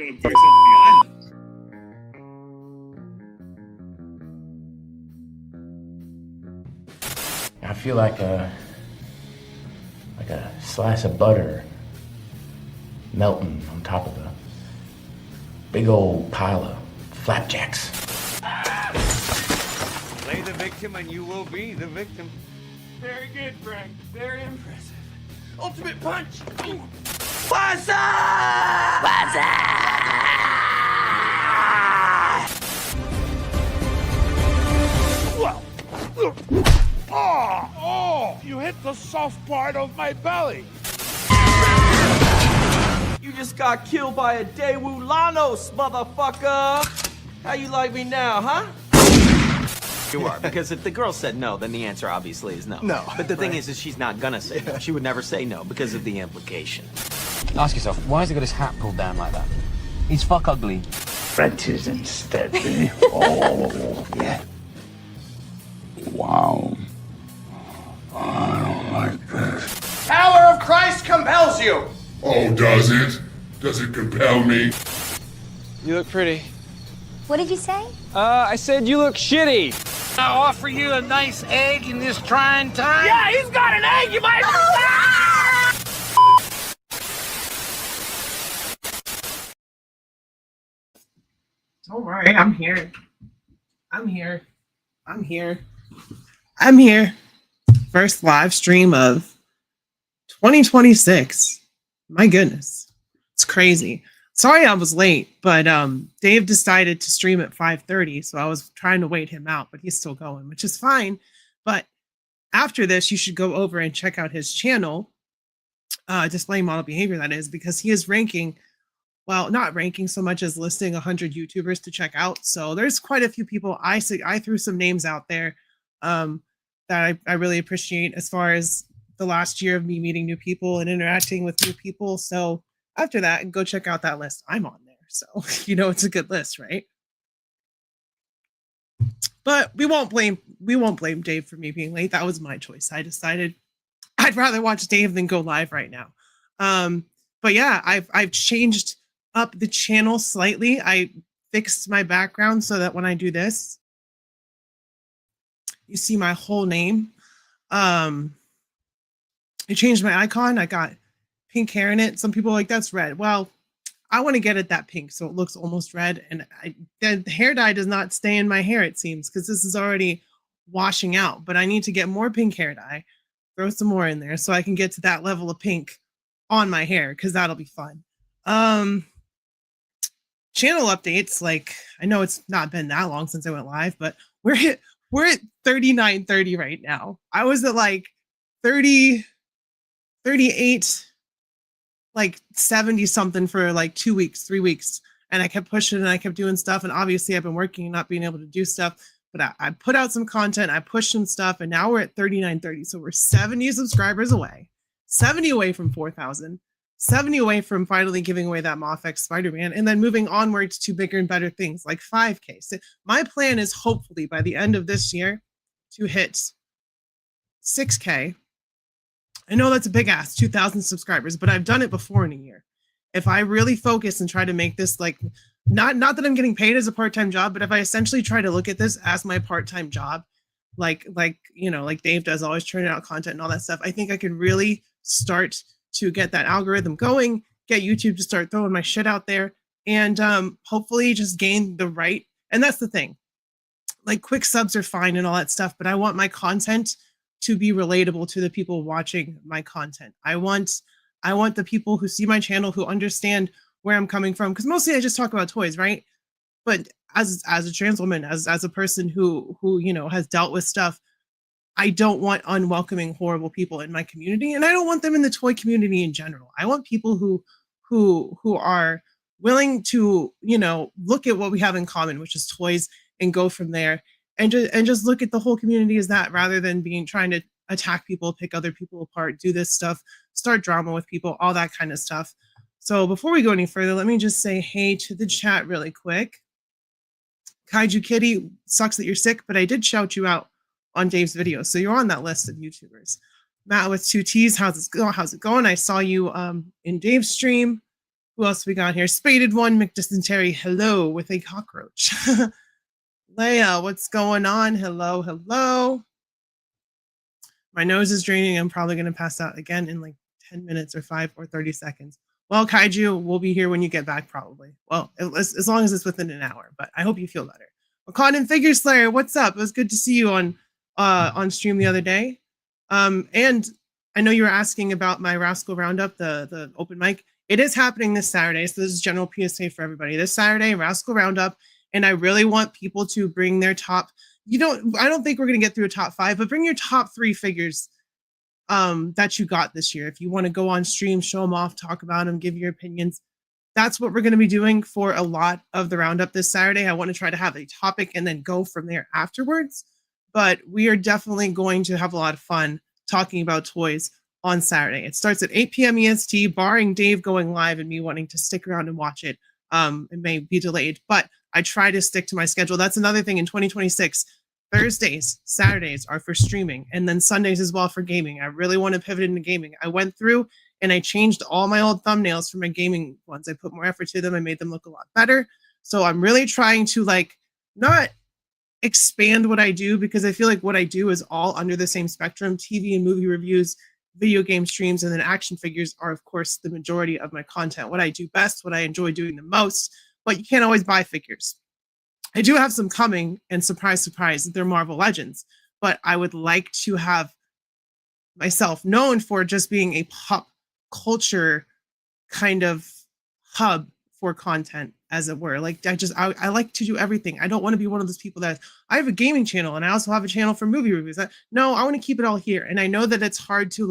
gonna voice off the island. I feel like a slice of butter melting on top of a big old pile of flapjacks. Play the victim and you will be the victim. Very good, Frank. Very impressive. Ultimate punch! What's up? What's up? Oh! You hit the soft part of my belly. You just got killed by a Daewoo Lanos, motherfucker! How you like me now, huh? You are, because if the girl said no, then the answer obviously is no. No. But the thing is she's not gonna say no. She would never say no because of the implication. Ask yourself, why has he got his hat pulled down like that? He's fuck ugly. Frenches instead. Oh, yeah. Wow. I don't like this. Power of Christ compels you. Oh, does it? Does it compel me? You look pretty. What did you say? I said you look shitty. I offer you a nice egg in this trying time. Yeah, he's got an egg, you might. Don't worry, I'm here. I'm here. I'm here. I'm here. First live stream of 2026. My goodness. It's crazy. Sorry I was late, but Dave decided to stream at 5:30, so I was trying to wait him out, but he's still going, which is fine. But after this, you should go over and check out his channel, Display Model Behavior, that is, because he is ranking, well, not ranking so much as listing 100 YouTubers to check out. So there's quite a few people. I threw some names out there that I really appreciate as far as the last year of me meeting new people and interacting with new people. So after that, go check out that list. I'm on there. So, you know, it's a good list, right? But we won't blame Dave for me being late. That was my choice. I decided I'd rather watch Dave than go live right now. But yeah, I've changed up the channel slightly. I fixed my background so that when I do this, you see my whole name. I changed my icon. I got pink hair in it. Some people are like, that's red. Well, I want to get it that pink so it looks almost red. And the hair dye does not stay in my hair, it seems, because this is already washing out. But I need to get more pink hair dye, throw some more in there so I can get to that level of pink on my hair, because that'll be fun. Channel updates, like, I know it's not been that long since I went live, but we're at 39:30 right now. I was at like 30, 38, like 70 something for like 2 weeks, 3 weeks. And I kept pushing and I kept doing stuff. And obviously I've been working and not being able to do stuff, but I put out some content, I pushed some stuff, and now we're at 39:30. So we're 70 subscribers away, 70 away from 4,000, 70 away from finally giving away that Moffex Spider-Man, and then moving onwards to bigger and better things like 5K. So my plan is hopefully by the end of this year to hit 6K. I know that's a big ask, 2,000 subscribers, but I've done it before in a year. If I really focus and try to make this like, not that I'm getting paid as a part-time job, but if I essentially try to look at this as my part-time job, like you know, like Dave does, always churning out content and all that stuff, I think I can really start to get that algorithm going, get YouTube to start throwing my shit out there, and hopefully just gain the right. And that's the thing, like quick subs are fine and all that stuff, but I want my content to be relatable to the people watching my content. I want the people who see my channel who understand where I'm coming from, because mostly I just talk about toys, right? But as a trans woman, as a person who you know has dealt with stuff, I don't want unwelcoming, horrible people in my community, and I don't want them in the toy community in general. I want people who are willing to, you know, look at what we have in common, which is toys, and go from there, and just look at the whole community as that, rather than trying to attack people, pick other people apart, do this stuff, start drama with people, all that kind of stuff. So before we go any further, let me just say hey to the chat really quick. Kaiju Kitty, sucks that you're sick, but I did shout you out on Dave's video, so you're on that list of YouTubers. Matt with 2 T's, how's it going? I saw you in Dave's stream. Who else we got here? Spaded One, McDysentery, hello, with a cockroach. Leia, what's going on? Hello, hello. My nose is draining. I'm probably going to pass out again in like 10 minutes or 5 or 30 seconds. Well, Kaiju, we'll be here when you get back, probably. Well, as long as it's within an hour, but I hope you feel better. Wakanda Figure Slayer, what's up? It was good to see you on stream the other day. And I know you were asking about my Rascal Roundup, the open mic. It is happening this Saturday, so this is general PSA for everybody. This Saturday, Rascal Roundup, and I really want people to bring their top. I don't think we're gonna get through a top 5, but bring your top 3 figures that you got this year. If you want to go on stream, show them off, talk about them, give your opinions. That's what we're going to be doing for a lot of the roundup this Saturday. I want to try to have a topic and then go from there afterwards. But we are definitely going to have a lot of fun talking about toys on Saturday. It starts at 8 p.m. EST, barring Dave going live and me wanting to stick around and watch it. It may be delayed, but I try to stick to my schedule. That's another thing in 2026. Thursdays, Saturdays are for streaming, and then Sundays as well for gaming. I really want to pivot into gaming. I went through and I changed all my old thumbnails for my gaming ones. I put more effort to them. I made them look a lot better. So I'm really trying to not expand what I do, because I feel like what I do is all under the same spectrum. TV and movie reviews, video game streams, and then action figures are, of course, the majority of my content. What I do best, what I enjoy doing the most, but you can't always buy figures. I do have some coming, and surprise, surprise, they're Marvel Legends. But I would like to have myself known for just being a pop culture kind of hub for content, as it were. Like I like to do everything. I don't want to be one of those people that I have a gaming channel and I also have a channel for movie reviews. No, I want to keep it all here. And I know that it's hard to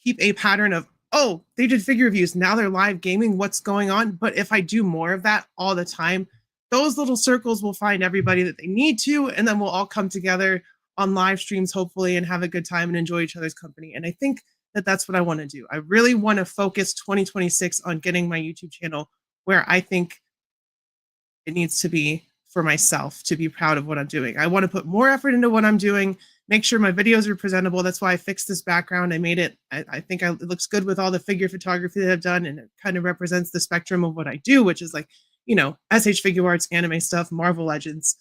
keep a pattern of, oh, they did figure reviews, now they're live gaming, what's going on? But if I do more of that all the time, those little circles will find everybody that they need to, and then we'll all come together on live streams, hopefully, and have a good time and enjoy each other's company. And I think that that's what I want to do. I really want to focus 2026 on getting my YouTube channel where I think it needs to be for myself, to be proud of what I'm doing. I want to put more effort into what I'm doing, make sure my videos are presentable. That's why I fixed this background. I made it, I think it looks good with all the figure photography that I've done, and it kind of represents the spectrum of what I do, which is SH Figure Arts, anime stuff, Marvel Legends,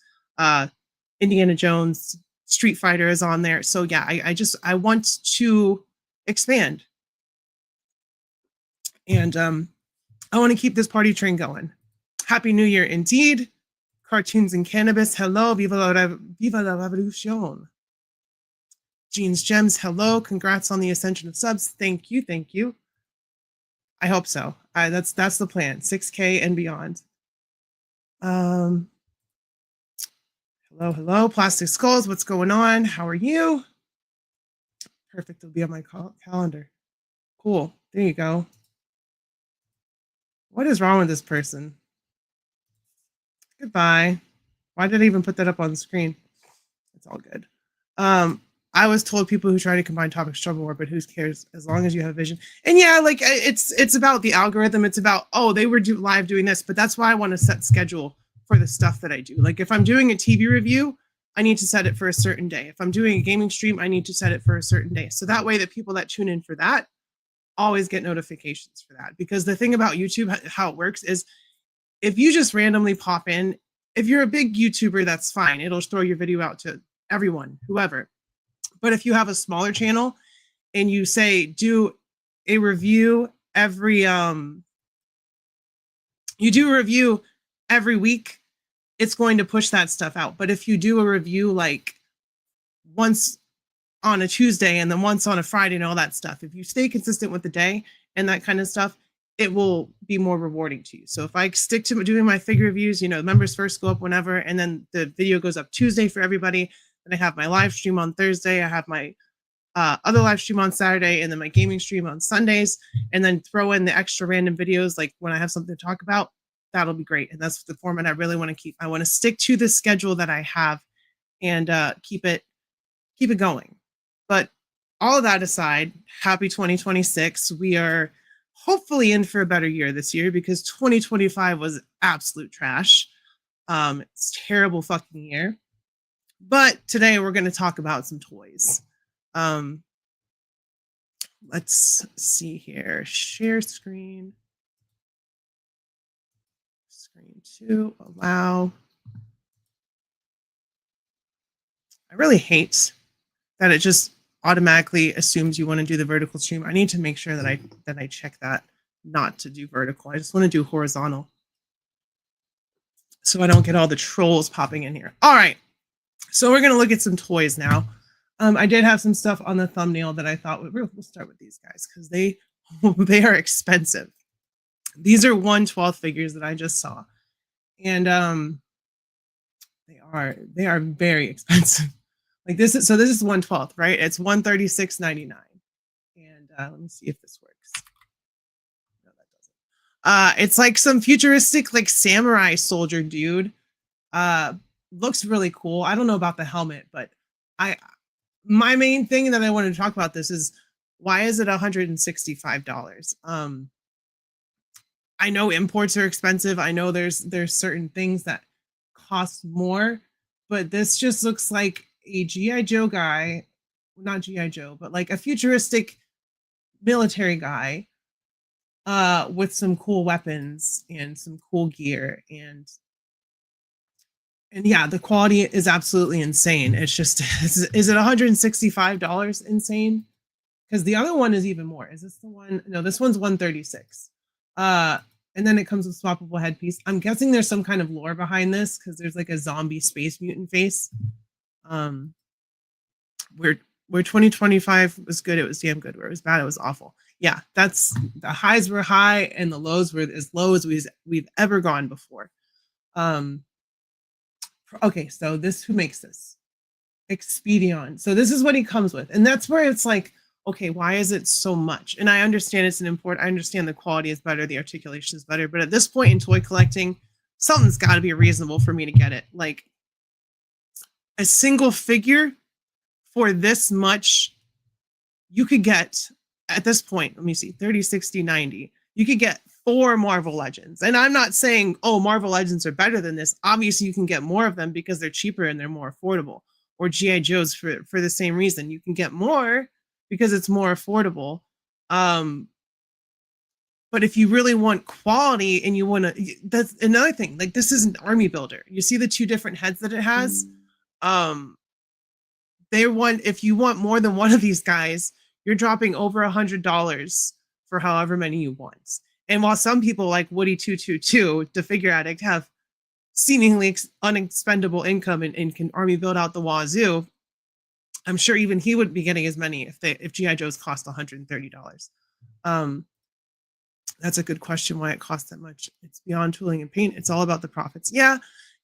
Indiana Jones, Street Fighter is on there. So yeah, I want to expand. And I want to keep this party train going. Happy New Year indeed. Cartoons and Cannabis, hello. Viva la revolution. Jeans Gems, hello. Congrats on the ascension of subs. Thank you, thank you. I hope so. That's the plan. 6K and beyond. Hello. Plastic Skulls, what's going on? How are you? Perfect. It'll be on my calendar. Cool. There you go. What is wrong with this person? Goodbye. Why did I even put that up on the screen? It's all good. I was told people who try to combine topics struggle more, but who cares as long as you have vision. And yeah, it's about the algorithm. It's about, oh, they were live doing this, but that's why I want to set schedule for the stuff that I do. Like if I'm doing a TV review, I need to set it for a certain day. If I'm doing a gaming stream, I need to set it for a certain day. So that way the people that tune in for that always get notifications for that. Because the thing about YouTube, how it works is if you just randomly pop in, if you're a big YouTuber, that's fine. It'll throw your video out to everyone, whoever. But if you have a smaller channel and you say, do a review every week, it's going to push that stuff out. But if you do a review once on a Tuesday and then once on a Friday and all that stuff, if you stay consistent with the day and that kind of stuff, it will be more rewarding to you. So if I stick to doing my figure reviews, members first go up whenever, and then the video goes up Tuesday for everybody. Then I have my live stream on Thursday. I have my other live stream on Saturday, and then my gaming stream on Sundays, and then throw in the extra random videos like when I have something to talk about. That'll be great. And that's the format I really want to keep. I want to stick to the schedule that I have and keep it going. But all of that aside, happy 2026. We are hopefully in for a better year this year, because 2025 was absolute trash. It's a terrible fucking year. But today we're going to talk about some toys. let's see here. Share screen. Screen 2, allow. I really hate that it just automatically assumes you want to do the vertical stream. I need to make sure that I check that not to do vertical. I just want to do horizontal, so I don't get all the trolls popping in here. All right, so we're gonna look at some toys now. I did have some stuff on the thumbnail that I thought we'll start with these guys because they are expensive. These are 1/12 figures that I just saw, and they are very expensive. Like this is 1/12, right? It's $136.99. And let me see if this works. No, that doesn't. It's like some futuristic like samurai soldier dude. Looks really cool. I don't know about the helmet, but my main thing that I wanted to talk about this is why is it $165? I know imports are expensive. I know there's certain things that cost more, but this just looks like a G.I. Joe guy, not G.I. Joe, but like a futuristic military guy with some cool weapons and some cool gear. And yeah, the quality is absolutely insane. It's just, is it $165 insane? Because the other one is even more. Is this the one? No, this one's $136. And then it comes with swappable headpiece. I'm guessing there's some kind of lore behind this because there's like a zombie space mutant face. Where 2025 was good, it was damn good. Where it was bad, it was awful. Yeah, that's the highs were high and the lows were as low as we've ever gone before. Okay, so who makes this? Expedion. So this is what he comes with, and that's where it's like, okay, why is it so much? And I understand it's an import. I understand the quality is better, the articulation is better, but at this point in toy collecting, something's got to be reasonable for me to get it. Like a single figure for this much, you could get at this point, let me see, 30, 60, 90. You could get 4 Marvel Legends. And I'm not saying, oh, Marvel Legends are better than this. Obviously, you can get more of them because they're cheaper and they're more affordable. Or G.I. Joes for the same reason. You can get more because it's more affordable. But if you really want quality and you want to, that's another thing. Like this is an army builder. You see the 2 different heads that it has? If you want more than one of these guys, you're dropping over $100 for however many you want. And while some people like Woody 222, the figure addict, have seemingly unexpendable income and can army build out the wazoo, I'm sure even he would be getting as many if G.I. Joes cost $130. That's a good question why it costs that much. It's beyond tooling and paint. It's all about the profits. Yeah.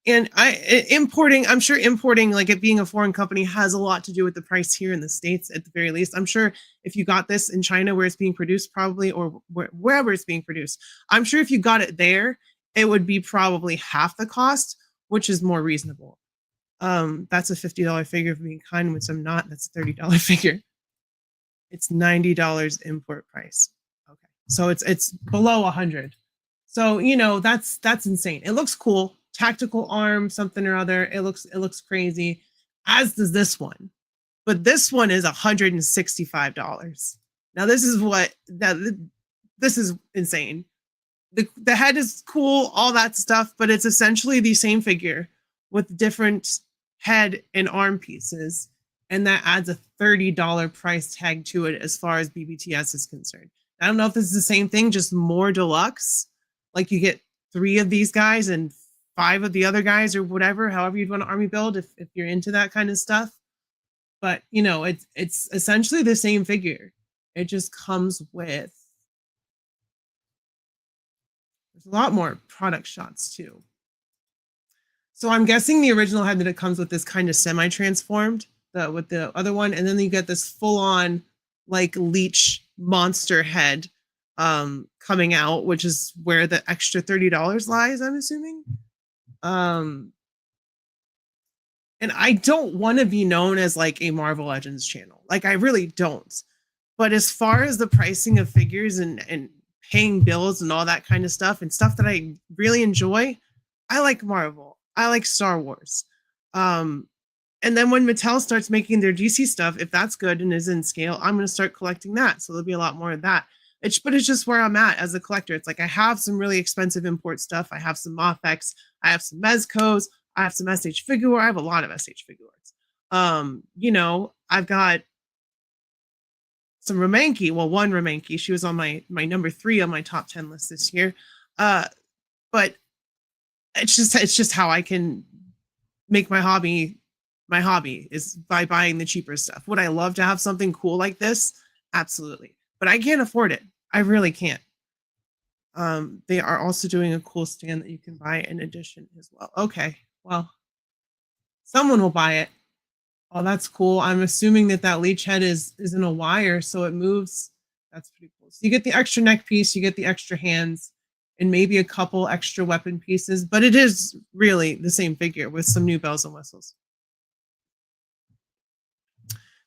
And I'm sure importing, like it being a foreign company, has a lot to do with the price here in the States at the very least. I'm sure if you got this in China where it's being produced probably, or wherever it's being produced, I'm sure if you got it there, it would be probably half the cost, which is more reasonable. That's a $50 figure for being kind, which I'm not. That's a $30 figure. It's $90 import price. Okay. So it's below 100. So, you know, that's insane. It looks cool. Tactical arm, something or other. It looks crazy, as does this one. But this one is $165. Now this is insane. The head is cool, all that stuff, but it's essentially the same figure with different head and arm pieces, and that adds a $30 price tag to it as far as BBTS is concerned. I don't know if this is the same thing, just more deluxe. Like you get 3 of these guys and 5 of the other guys, or whatever, however you'd want to army build if you're into that kind of stuff. But you know, it's essentially the same figure. It just comes with, there's a lot more product shots too. So I'm guessing the original head that it comes with is kind of semi-transformed with the other one, and then you get this full-on like leech monster head coming out, which is where the extra $30 lies, I'm assuming. And I don't want to be known as like a Marvel Legends channel. Like I really don't. But as far as the pricing of figures and paying bills and all that kind of stuff and stuff that I really enjoy, I like Marvel. I like Star Wars. And And then when Mattel starts making their DC stuff, if that's good and is in scale, I'm going to start collecting that. So there'll be a lot more of that. But it's just where I'm at as a collector. It's like I have some really expensive import stuff. I have some Moffex. I have some Mezcos. I have some SH Figuarts. I have a lot of SH Figuarts. You know, I've got some Romanki. Well, one Romanki. She was on my number 3 on my top 10 list this year. But it's just how I can make my hobby is by buying the cheaper stuff. Would I love to have something cool like this? Absolutely. But I can't afford it. I really can't. They are also doing a cool stand that you can buy in addition as well. Okay, well, someone will buy it. Oh, that's cool. I'm assuming that leech head is in a wire, so it moves. That's pretty cool. So you get the extra neck piece, you get the extra hands, and maybe a couple extra weapon pieces, but it is really the same figure with some new bells and whistles.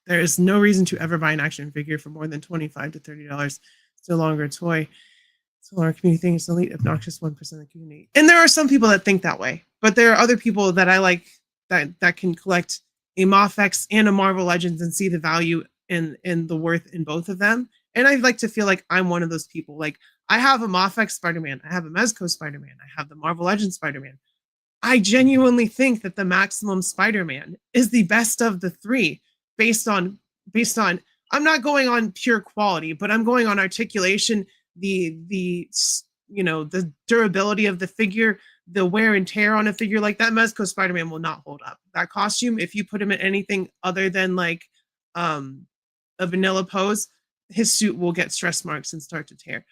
There is no reason to ever buy an action figure for more than $25 to $30. It's no longer a toy. It's no longer a community thing. It's the elite, obnoxious 1% of the community. And there are some people that think that way, but there are other people that I like that can collect a Moffex and a Marvel Legends and see the value and the worth in both of them. And I'd like to feel like I'm one of those people. Like I have a Moffex Spider-Man. I have a Mezco Spider-Man. I have the Marvel Legends Spider-Man. I genuinely think that the Maximum Spider-Man is the best of the 3 based on I'm not going on pure quality, but I'm going on articulation, the you know, the durability of the figure, the wear and tear on a figure. Like that Mezco Spider-Man will not hold up. That costume, if you put him in anything other than like a vanilla pose, his suit will get stress marks and start to tear.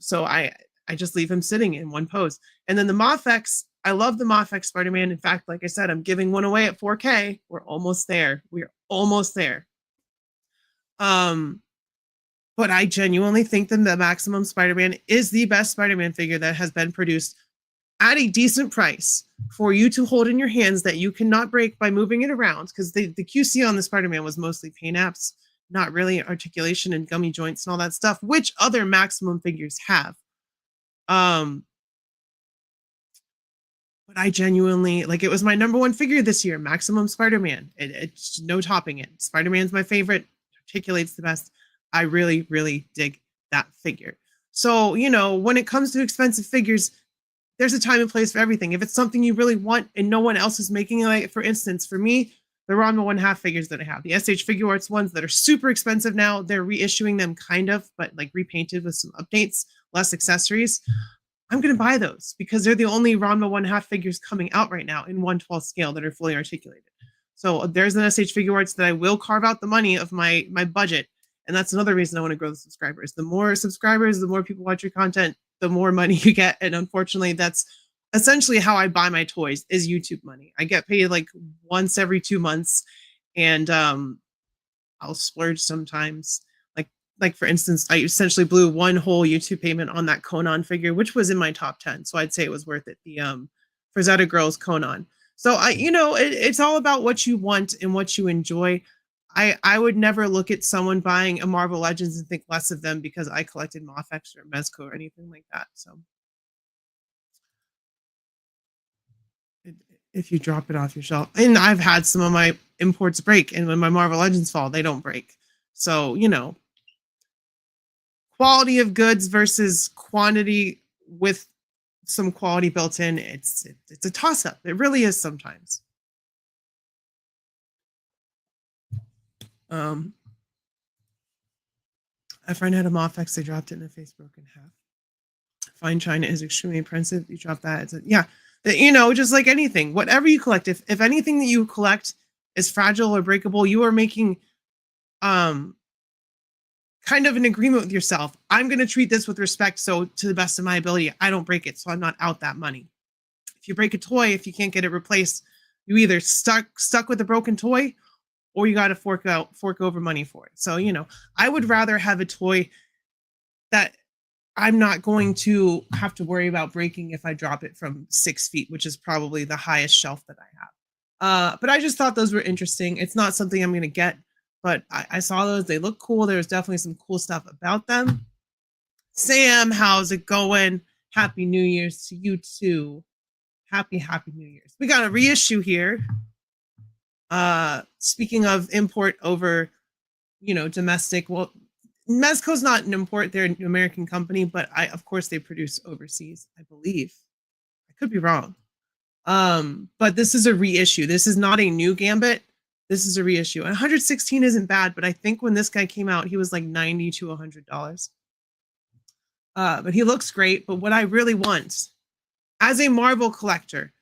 So I just leave him sitting in one pose. And then the Moffex, I love the Moffex Spider-Man. In fact, like I said, I'm giving one away at 4K. We're almost there. We're almost there. But I genuinely think that the Maximum Spider-Man is the best Spider-Man figure that has been produced at a decent price for you to hold in your hands that you cannot break by moving it around, because the QC on the Spider-Man was mostly paint apps, not really articulation and gummy joints and all that stuff, which other Maximum figures have. But I genuinely, like, it was my number 1 figure this year, Maximum Spider-Man. It's no topping it. Spider-Man's my favorite, articulates the best. I really, really dig that figure. So, you know, when it comes to expensive figures, there's a time and place for everything. If it's something you really want and no one else is making it, like, for instance, for me, the Ranma 1/2 figures that I have, the SH Figuarts ones that are super expensive now, they're reissuing them kind of, but like repainted with some updates, less accessories. I'm going to buy those because they're the only Ranma 1/2 figures coming out right now in 1/12 scale that are fully articulated. So there's an SH Figuarts that I will carve out the money of my budget. And that's another reason I want to grow the subscribers. The more subscribers, the more people watch your content, the more money you get. And unfortunately, that's essentially how I buy my toys, is YouTube money. I get paid like once every 2 months, and I'll splurge sometimes. Like for instance, I essentially blew one whole YouTube payment on that Conan figure, which was in my top 10. So I'd say it was worth it. The Frazetta Girls Conan. So it's all about what you want and what you enjoy. I would never look at someone buying a Marvel Legends and think less of them because I collected Moffex or Mezco or anything like that. So if you drop it off your shelf, and I've had some of my imports break, and when my Marvel Legends fall, they don't break. So, you know, quality of goods versus quantity with some quality built in, it's a toss-up. It really is sometimes. A friend had a Moffex, they dropped it and the face broke in half. Fine China is extremely expensive. You drop that, you know, just like anything, whatever you collect, if anything that you collect is fragile or breakable, you are making kind of an agreement with yourself. I'm going to treat this with respect, so to the best of my ability, I don't break it, so I'm not out that money. If you break a toy, if you can't get it replaced, you either stuck with a broken toy, or you got to fork over money for it. So, you know, I would rather have a toy that I'm not going to have to worry about breaking if I drop it from 6 feet, which is probably the highest shelf that I have. But I just thought those were interesting. It's not something I'm going to get, but I saw those. They look cool. There's definitely some cool stuff about them. Sam, how's it going? Happy New Year's to you too. Happy New Year's. We got a reissue here Speaking of import over, domestic, well, Mezco's not an import, they're an American company, but of course they produce overseas, I believe. I could be wrong. But this is a reissue. This is not a new Gambit. This is a reissue. And 116 isn't bad, but I think when this guy came out, he was like $90 to $100. But he looks great. But what I really want, as a Marvel collector,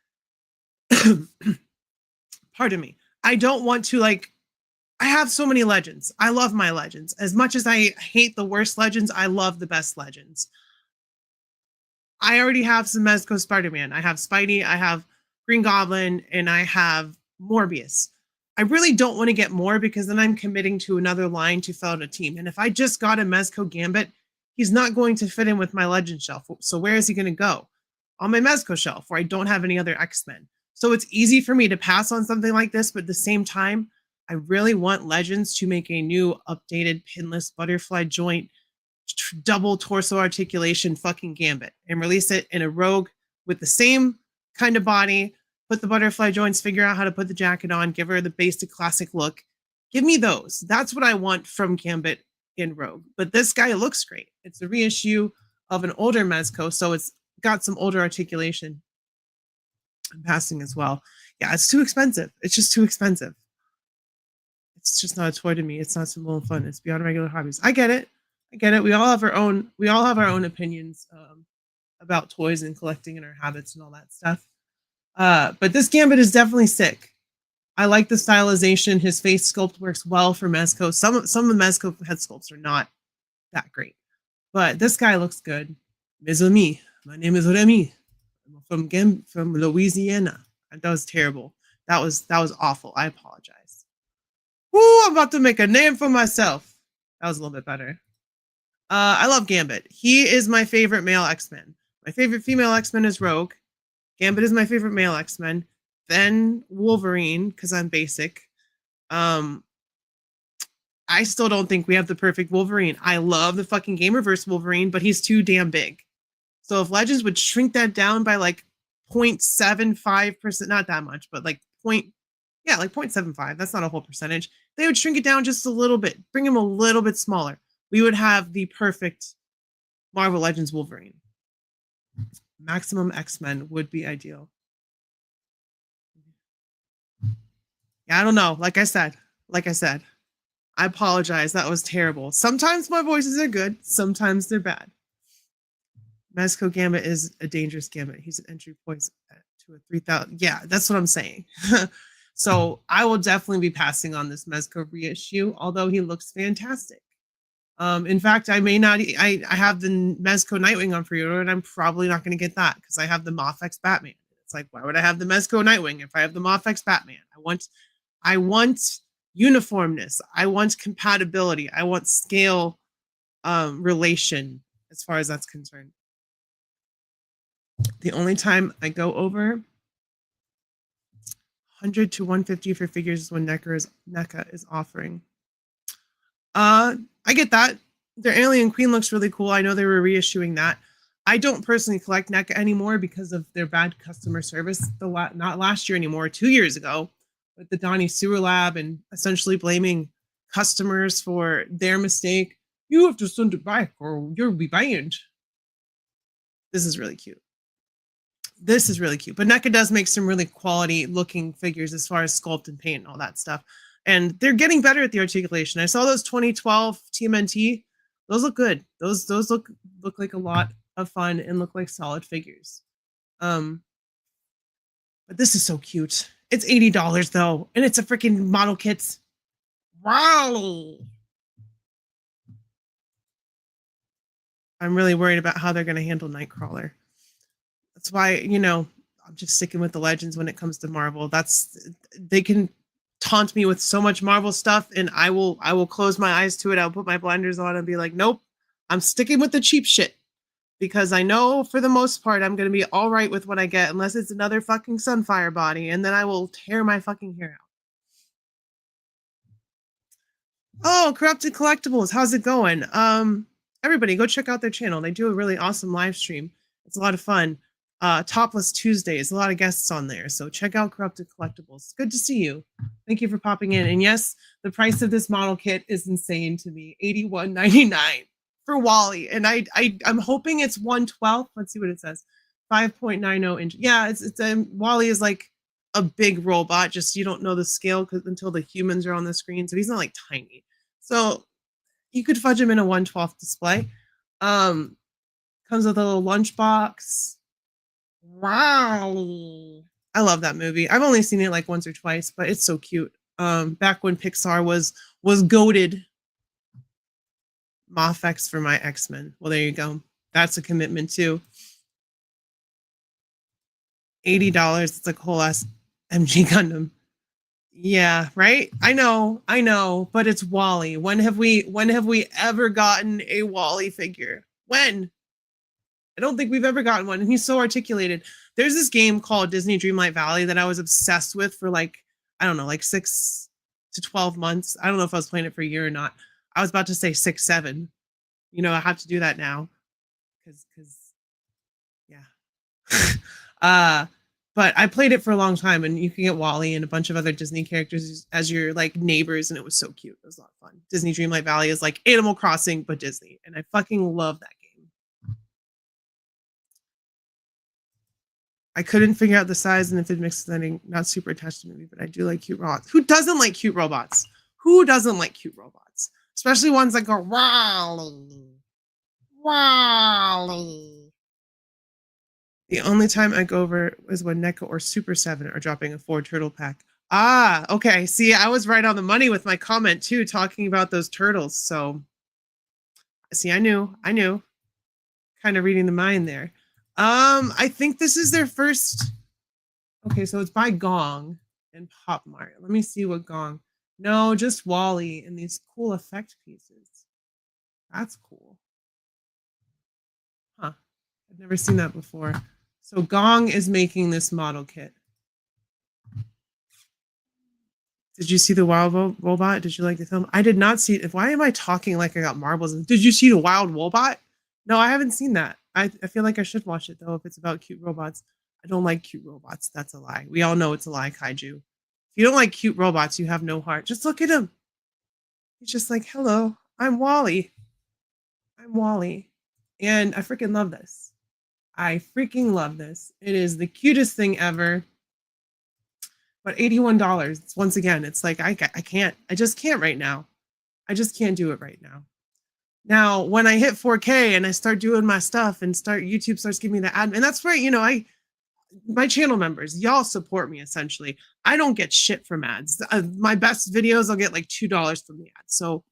pardon me, I don't want to I have so many legends. I love my legends. As much as I hate the worst legends, I love the best legends. I already have some Mezco Spider-Man. I have Spidey, I have Green Goblin, and I have Morbius. I really don't want to get more because then I'm committing to another line to fill out a team. And if I just got a Mezco Gambit, he's not going to fit in with my legend shelf. So where is he going to go? On my Mezco shelf where I don't have any other X-Men. So it's easy for me to pass on something like this, but at the same time, I really want Legends to make a new updated pinless butterfly joint double torso articulation fucking Gambit and release it in a Rogue with the same kind of body, put the butterfly joints, figure out how to put the jacket on, give her the basic classic look. Give me those. That's what I want from Gambit in Rogue. But this guy looks great. It's a reissue of an older Mezco, so it's got some older articulation and passing as well. Yeah, it's too expensive. It's just too expensive. It's just not a toy to me. It's not simple and fun. It's beyond regular hobbies. I get it. We all have our own opinions about toys and collecting and our habits and all that stuff. But this Gambit is definitely sick. I like the stylization. His face sculpt works well for Mezco. Some of the Mezco head sculpts are not that great, but this guy looks good. Mes amis, my name is Remy. I'm from Louisiana. That was terrible. That was awful. I apologize. Woo! I'm about to make a name for myself. That was a little bit better. I love Gambit. He is my favorite male X-Men. My favorite female X-Men is Rogue. Gambit is my favorite male X-Men. Then Wolverine, because I'm basic. I still don't think we have the perfect Wolverine. I love the fucking Gamerverse Wolverine, but he's too damn big. So if Legends would shrink that down by like 0.75%, not that much, but like 0.75. That's not a whole percentage. They would shrink it down just a little bit, bring him a little bit smaller. We would have the perfect Marvel Legends Wolverine. Maximum X-Men would be ideal. Yeah, I don't know. Like I said, I apologize. That was terrible. Sometimes my voices are good. Sometimes they're bad. Mezco Gambit is a dangerous Gambit. He's an entry point to a 3,000. Yeah, that's what I'm saying. So I will definitely be passing on this Mezco reissue, although he looks fantastic. In fact, I may not. I have the Mezco Nightwing on pre-order, and I'm probably not going to get that because I have the Moff-X Batman. It's like, why would I have the Mezco Nightwing if I have the Moff-X Batman? I want uniformness. I want compatibility. I want scale relation as far as that's concerned. The only time I go over 100 to 150 for figures is when NECA is offering. I get that. Their Alien Queen looks really cool. I know they were reissuing that. I don't personally collect NECA anymore because of their bad customer service. Not last year anymore, 2 years ago, with the Donnie Sewer Lab and essentially blaming customers for their mistake. You have to send it back or you'll be banned. This is really cute. But NECA does make some really quality looking figures as far as sculpt and paint and all that stuff. And they're getting better at the articulation. I saw those 2012 TMNT. Those look good. Those look like a lot of fun and look like solid figures. But this is so cute. It's $80 though, and it's a freaking model kit. Wow. I'm really worried about how they're going to handle Nightcrawler. That's why, I'm just sticking with the Legends when it comes to Marvel. They can taunt me with so much Marvel stuff, and I will close my eyes to it. I'll put my blinders on and be like, nope, I'm sticking with the cheap shit. Because I know for the most part I'm going to be all right with what I get, unless it's another fucking Sunfire body, and then I will tear my fucking hair out. Oh, Corrupted Collectibles, how's it going? Everybody go check out their channel. They do a really awesome live stream. It's a lot of fun. Topless Tuesdays, a lot of guests on there. So check out Corrupted Collectibles. Good to see you. Thank you for popping in. And yes, the price of this model kit is insane to me. $81.99 for Wally. And I'm hoping it's 1/12. Let's see what it says. 5.90 inch. Yeah, it's Wally is like a big robot. Just you don't know the scale until the humans are on the screen. So he's not like tiny. So you could fudge him in a 1/12 display. Comes with a little lunchbox. Wow. I love that movie. I've only seen it like once or twice, but it's so cute. Back when Pixar was goated. Mafex for my X-Men. Well, there you go. That's a commitment too. $80. It's like a whole ass MG Gundam. Yeah, right? I know, but it's Wally. When have we ever gotten a Wally figure? When? I don't think we've ever gotten one, and he's so articulated. There's this game called Disney Dreamlight Valley that I was obsessed with for like, I don't know, like 6 to 12 months. I don't know if I was playing it for a year or not. I was about to say 6, 7. You know, I have to do that now. Cause yeah. But I played it for a long time, and you can get Wally and a bunch of other Disney characters as your like neighbors, and it was so cute. It was a lot of fun. Disney Dreamlight Valley is like Animal Crossing, but Disney, and I fucking love that game. I couldn't figure out the size and if it makes anything not super attached to the movie, but I do like cute robots. Who doesn't like cute robots? Who doesn't like cute robots? Especially ones that go Wally. Wally. The only time I go over is when NECA or Super 7 are dropping a 4 turtle pack. Ah, okay. See, I was right on the money with my comment too, talking about those turtles. So, see, I knew. Kind of reading the mind there. I think this is their first. Okay, so it's by Gong and Pop Mart. Let me see what Gong. No, just Wally and these cool effect pieces. That's cool. Huh. I've never seen that before. So Gong is making this model kit. Did you see the Wild Robot? Did you like the film? I did not see it. Why am I talking like I got marbles? Did you see the Wild Robot? No, I haven't seen that. I feel like I should watch it though if it's about cute robots. I don't like cute robots. That's a lie. We all know it's a lie, Kaiju. If you don't like cute robots, you have no heart. Just look at him. He's just like, hello, I'm Wally. I'm Wally. And I freaking love this. I freaking love this. It is the cutest thing ever. But $81, once again, it's like, I can't. I just can't right now. I just can't do it right now. Now, when I hit 4K and I start doing my stuff and YouTube starts giving me the ad, and that's right, you know, my channel members, y'all support me essentially. I don't get shit from ads. My best videos, I'll get like $2 from the ads. So,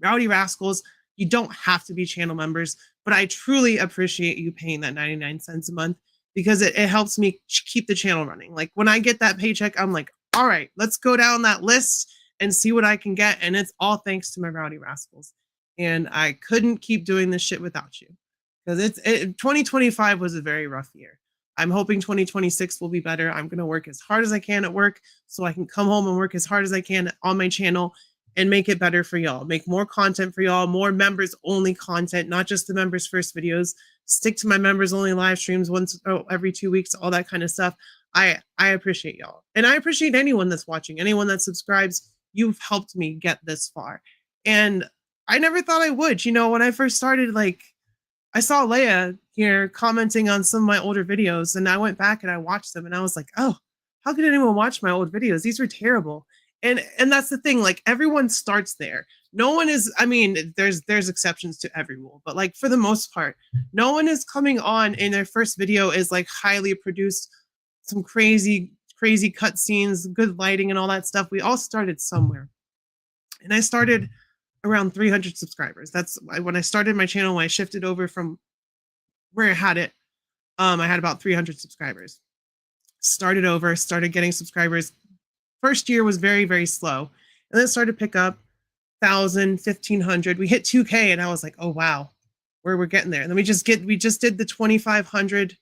Rowdy Rascals, you don't have to be channel members, but I truly appreciate you paying that 99 cents a month because it helps me keep the channel running. Like when I get that paycheck, I'm like, all right, let's go down that list and see what I can get. And it's all thanks to my Rowdy Rascals. And I couldn't keep doing this shit without you because 2025 was a very rough year. I'm hoping 2026 will be better. I'm going to work as hard as I can at work so I can come home and work as hard as I can on my channel and make it better for y'all. Make more content for y'all, more members only content, not just the members first videos. Stick to my members only live streams every 2 weeks, all that kind of stuff. I appreciate y'all. And I appreciate anyone that's watching, anyone that subscribes. You've helped me get this far. And I never thought I would. You know, when I first started, like, I saw Leia here commenting on some of my older videos, and I went back and I watched them, and I was like, oh, how could anyone watch my old videos? These were terrible. And that's the thing, like, everyone starts there. No one is, I mean, there's exceptions to every rule, but like for the most part, no one is coming on in their first video is like highly produced, some crazy cut scenes, good lighting and all that stuff. We all started somewhere. And I started around 300 subscribers. That's when I started my channel. When I shifted over from where I had it, I had about 300 subscribers. Started getting subscribers. First year was very, very slow. And then it started to pick up 1,000, 1,500. We hit 2K and I was like, oh, wow, we're getting there. And then we just did the 2,500.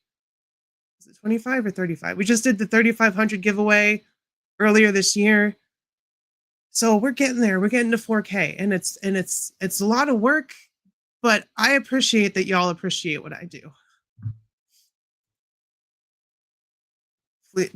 Is it 25 or 35? We just did the 3,500 giveaway earlier this year. So we're getting there. We're getting to 4K, and it's a lot of work, but I appreciate that y'all appreciate what I do.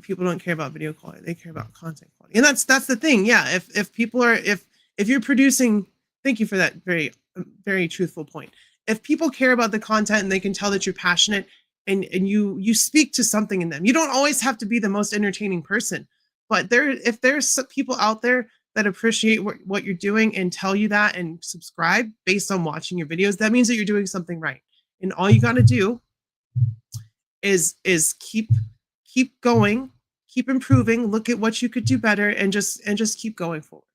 People don't care about video quality, they care about content quality. And that's the thing. Yeah, if people are, if you're producing, thank you for that very truthful point. If people care about the content and they can tell that you're passionate, and you speak to something in them, you don't always have to be the most entertaining person, but if there's some people out there that appreciate what you're doing and tell you that and subscribe based on watching your videos, that means that you're doing something right. And all you got to do is keep going, keep improving, look at what you could do better, and just keep going forward.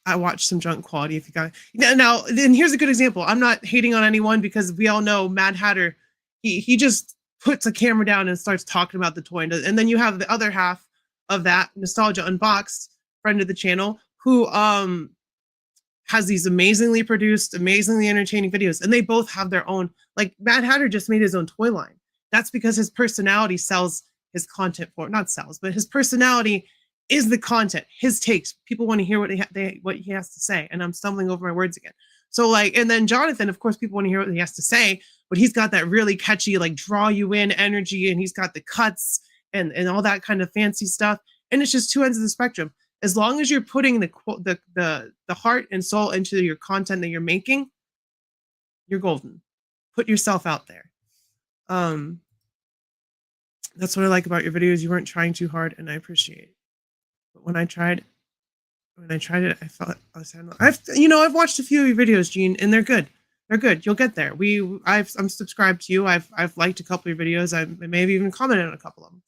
I watched some junk quality. If you got now, then here's a good example. I'm not hating on anyone, because we all know Mad Hatter. He just puts a camera down and starts talking about the toy, and then you have the other half of that, Nostalgia Unboxed, friend of the channel, who has these amazingly produced, amazingly entertaining videos, and they both have their own. Like Mad Hatter just made his own toy line. That's because his personality sells his content for, not sells, but his personality is the content, his takes. People want to hear what he has to say. And I'm stumbling over my words again. So like, and then Jonathan, of course, people want to hear what he has to say, but he's got that really catchy, like draw you in energy, and he's got the cuts and all that kind of fancy stuff. And it's just two ends of the spectrum. As long as you're putting the heart and soul into your content that you're making, you're golden. Put yourself out there. That's what I like about your videos. You weren't trying too hard, and I appreciate it. But when I tried it, I felt I've watched a few of your videos, Gene, and they're good. They're good. You'll get there. I'm subscribed to you. I've liked a couple of your videos. I may have even commented on a couple of them.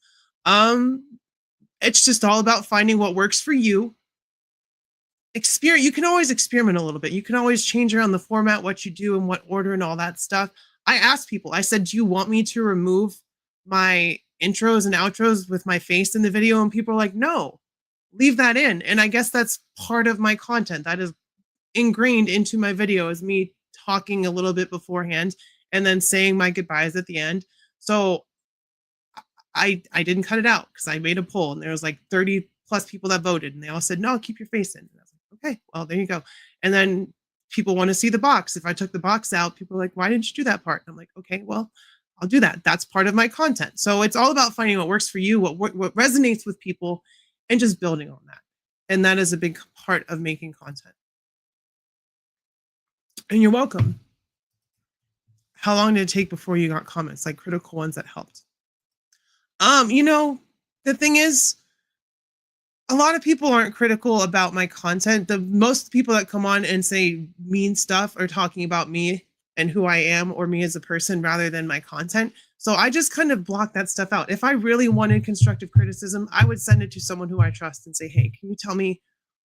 It's just all about finding what works for you. You can always experiment a little bit. You can always change around the format, what you do, and what order, and all that stuff. I asked people. I said, "Do you want me to remove my intros and outros with my face in the video?" And people are like, "No, leave that in." And I guess that's part of my content. That is ingrained into my video, is me talking a little bit beforehand and then saying my goodbyes at the end. So I didn't cut it out, because I made a poll and there was like 30 plus people that voted, and they all said, "No, keep your face in." And I was like, "Okay, well, there you go." And then people want to see the box. If I took the box out, people are like, "Why didn't you do that part?" And I'm like, "Okay, well, I'll do that. That's part of my content." So it's all about finding what works for you, what resonates with people, and just building on that. And that is a big part of making content. And you're welcome. How long did it take before you got comments, like critical ones that helped? The thing is, a lot of people aren't critical about my content. The most people that come on and say mean stuff are talking about me and who I am, or me as a person, rather than my content. So I just kind of block that stuff out. If I really wanted constructive criticism, I would send it to someone who I trust and say, "Hey, can you tell me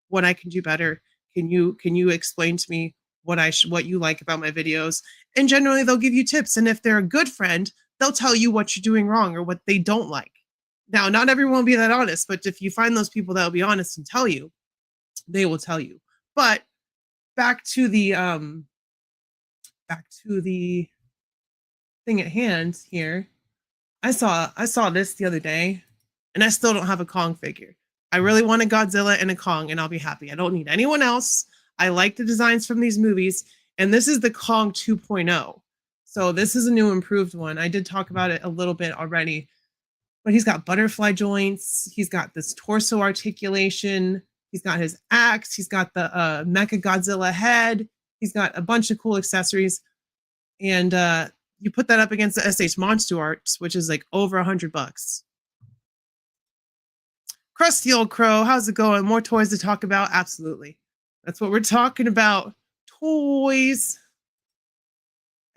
what I can do better? Can you explain to me what you like about my videos?" And generally they'll give you tips. And if they're a good friend, they'll tell you what you're doing wrong or what they don't like. Now, not everyone will be that honest, but if you find those people that will be honest and tell you, they will tell you. But back to the thing at hand here. I saw this the other day, and I still don't have a Kong figure. I really want a Godzilla and a Kong, and I'll be happy. I don't need anyone else. I like the designs from these movies, and this is the Kong 2.0. So this is a new improved one. I did talk about it a little bit already, but he's got butterfly joints. He's got this torso articulation. He's got his axe. He's got the Mecha Godzilla head. He's got a bunch of cool accessories. And you put that up against the SH Monster Arts, which is like over $100. Crusty old crow, how's it going? More toys to talk about? Absolutely. That's what we're talking about. Toys.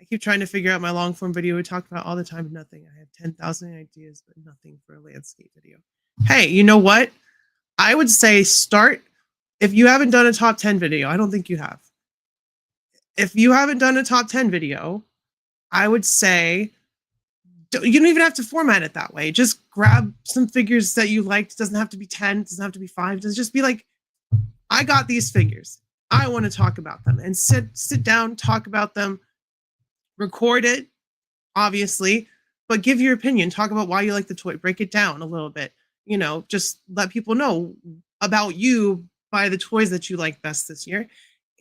I keep trying to figure out my long form video we talk about all the time. Nothing. I have 10,000 ideas, but nothing for a landscape video. Hey, you know what? I would say start, if you haven't done a top 10 video, I don't think you have. If you haven't done a top 10 video, I would say, you don't even have to format it that way. Just grab some figures that you liked. It doesn't have to be 10. It doesn't have to be 5. It doesn't just be like, I got these figures. I want to talk about them, and sit down, talk about them, record it, obviously, but give your opinion. Talk about why you like the toy. Break it down a little bit. Just let people know about you by the toys that you like best this year.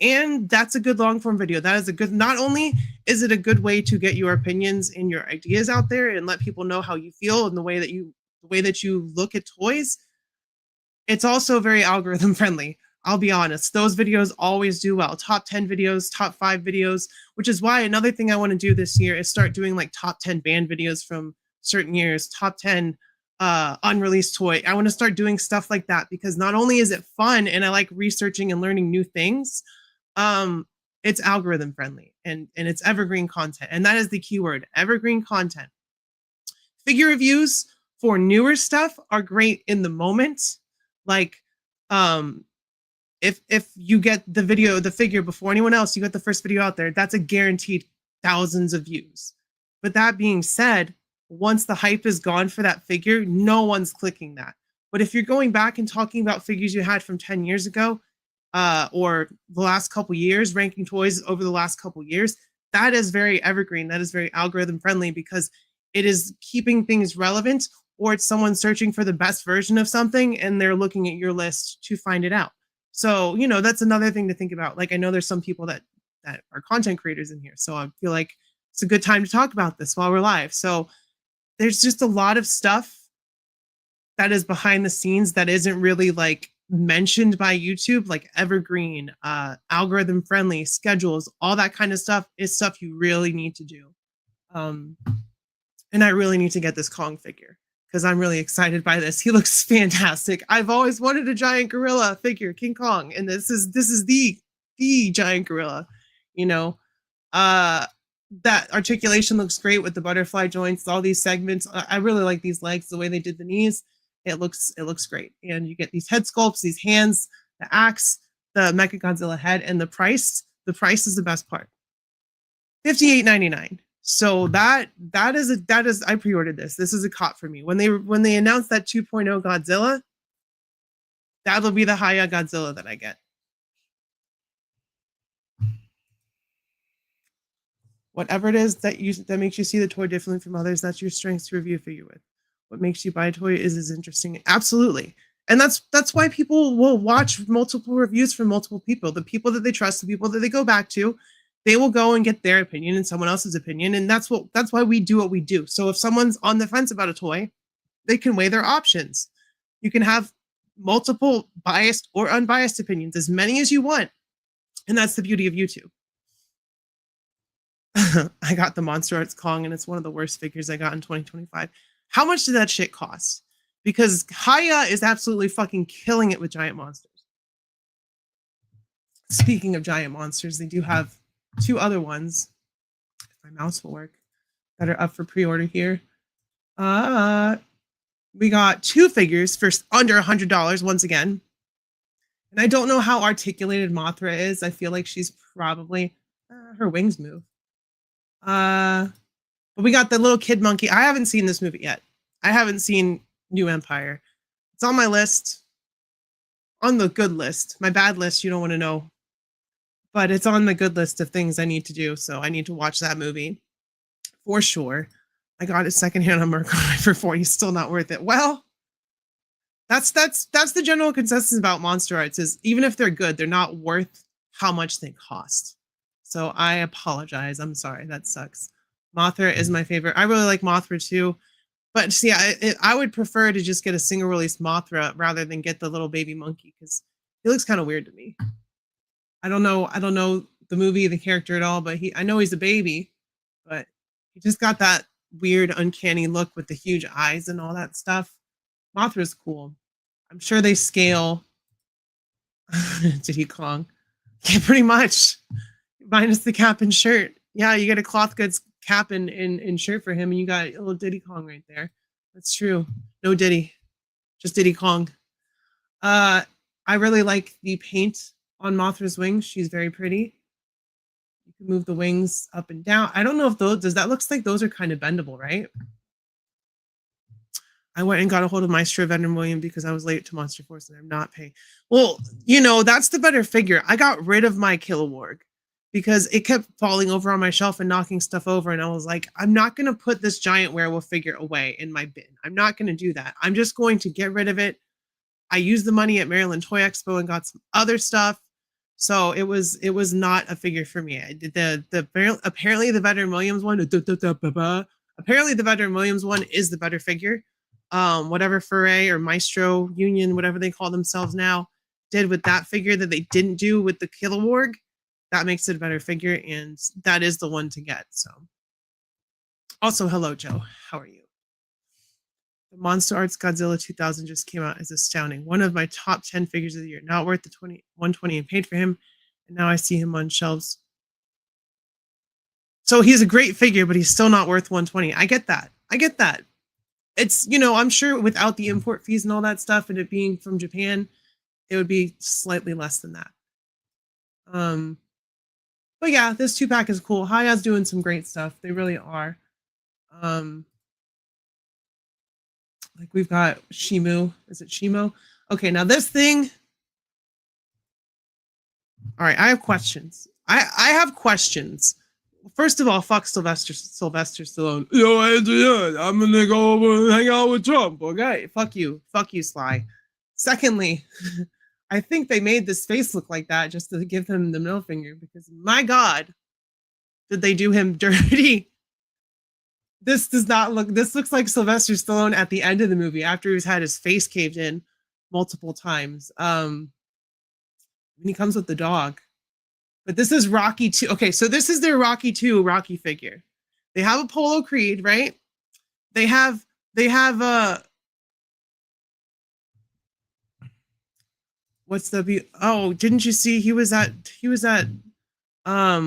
And that's a good long form video. That is a good, not only is it a good way to get your opinions and your ideas out there and let people know how you feel and the way that you look at toys, it's also very algorithm friendly. I'll be honest, those videos always do well. Top 10 videos, top 5 videos, which is why another thing I want to do this year is start doing like top 10 banned videos from certain years, top 10 unreleased toy. I want to start doing stuff like that because not only is it fun and I like researching and learning new things, it's algorithm friendly and it's evergreen content. And that is the key word, evergreen content. Figure reviews for newer stuff are great in the moment. Like, if you get the figure before anyone else, you get the first video out there, that's a guaranteed thousands of views. But that being said, once the hype is gone for that figure, no one's clicking that. But if you're going back and talking about figures you had from 10 years ago, or the last couple years, ranking toys over the last couple years, that is very evergreen. That is very algorithm friendly because it is keeping things relevant, or it's someone searching for the best version of something and they're looking at your list to find it out. So, that's another thing to think about. Like, I know there's some people that are content creators in here. So I feel like it's a good time to talk about this while we're live. So there's just a lot of stuff that is behind the scenes that isn't really like mentioned by YouTube, like evergreen, algorithm friendly schedules, all that kind of stuff is stuff you really need to do. And I really need to get this Kong figure because I'm really excited by this. He looks fantastic. I've always wanted a giant gorilla figure, King Kong, and this is the giant gorilla. That articulation looks great with the butterfly joints, all these segments. I really like these legs, the way they did the knees. It looks great. And you get these head sculpts, these hands, the axe, the Mechagodzilla head, and the price. The price is the best part. $58.99. So that is I pre-ordered this. This is a cop for me. When they announced that 2.0 Godzilla, that'll be the Haya Godzilla that I get. Whatever it is that makes you see the toy differently from others, that's your strength to review a figure with. What makes you buy a toy is interesting. Absolutely. And that's why people will watch multiple reviews from multiple people. The people that they trust, the people that they go back to, they will go and get their opinion and someone else's opinion. And that's why we do what we do. So if someone's on the fence about a toy, they can weigh their options. You can have multiple biased or unbiased opinions, as many as you want. And that's the beauty of YouTube. I got the Monster Arts Kong, and it's one of the worst figures I got in 2025. How much did that shit cost? Because Haya is absolutely fucking killing it with giant monsters. Speaking of giant monsters, they do have 2 other ones, if my mouse will work, that are up for pre-order here. We got 2 figures for under $100 once again. And I don't know how articulated Mothra is. I feel like she's probably, her wings move. But we got the little kid monkey. I haven't seen this movie yet. I haven't seen New Empire. It's on my list. On the good list. My bad list, you don't want to know. But it's on the good list of things I need to do. So I need to watch that movie. For sure. I got it secondhand on Mercari for $40. Still not worth it. Well, that's the general consensus about Monster Arts is even if they're good, they're not worth how much they cost. So I apologize. I'm sorry. That sucks. Mothra is my favorite. I really like Mothra too. But see, I would prefer to just get a single release Mothra rather than get the little baby monkey because he looks kind of weird to me. I don't know the movie, the character at all, but I know he's a baby, but he just got that weird, uncanny look with the huge eyes and all that stuff. Mothra's cool. I'm sure they scale. Diddy Kong. Yeah, pretty much. Minus the cap and shirt. Yeah, you get a cloth goods cap and shirt for him, and you got a little Diddy Kong right there. That's true. No Diddy. Just Diddy Kong. I really like the paint on Mothra's wings. She's very pretty. You can move the wings up and down. I don't know if that looks like those are kind of bendable, right? I went and got a hold of Maestro Venom William because I was late to Monster Force and I'm not paying. Well, that's the better figure. I got rid of my Kilowog because it kept falling over on my shelf and knocking stuff over. And I was like, I'm not going to put this giant werewolf figure away in my bin. I'm not going to do that. I'm just going to get rid of it. I used the money at Maryland Toy Expo and got some other stuff. So it was not a figure for me. Apparently the Veteran Williams one, apparently the Veteran Williams one is the better figure. Whatever Foray or Maestro Union, whatever they call themselves now, did with that figure that they didn't do with the Kilowog, that makes it a better figure, and that is the one to get. So, also, hello, Joe. How are you? The Monster Arts Godzilla 2000 just came out. Is astounding. One of my top 10 figures of the year. Not worth the 120 and paid for him, and now I see him on shelves. So he's a great figure, but he's still not worth 120. I get that. It's, I'm sure without the import fees and all that stuff and it being from Japan, it would be slightly less than that. But yeah, this 2-pack is cool. Haya's doing some great stuff. They really are. Like we've got Shimu. Is it Shimo? Okay, now this thing. All right, I have questions. I have questions. First of all, fuck Sylvester Stallone. Yo, Adrian, I'm gonna go over and hang out with Trump. Okay, fuck you, Sly. Secondly, I think they made this face look like that just to give him the middle finger because my God, did they do him dirty? This looks like Sylvester Stallone at the end of the movie after he's had his face caved in multiple times. When he comes with the dog. But this is Rocky 2. Okay, so this is their Rocky 2 Rocky figure. They have Apollo Creed, right? They have what's the oh, didn't you see he was at I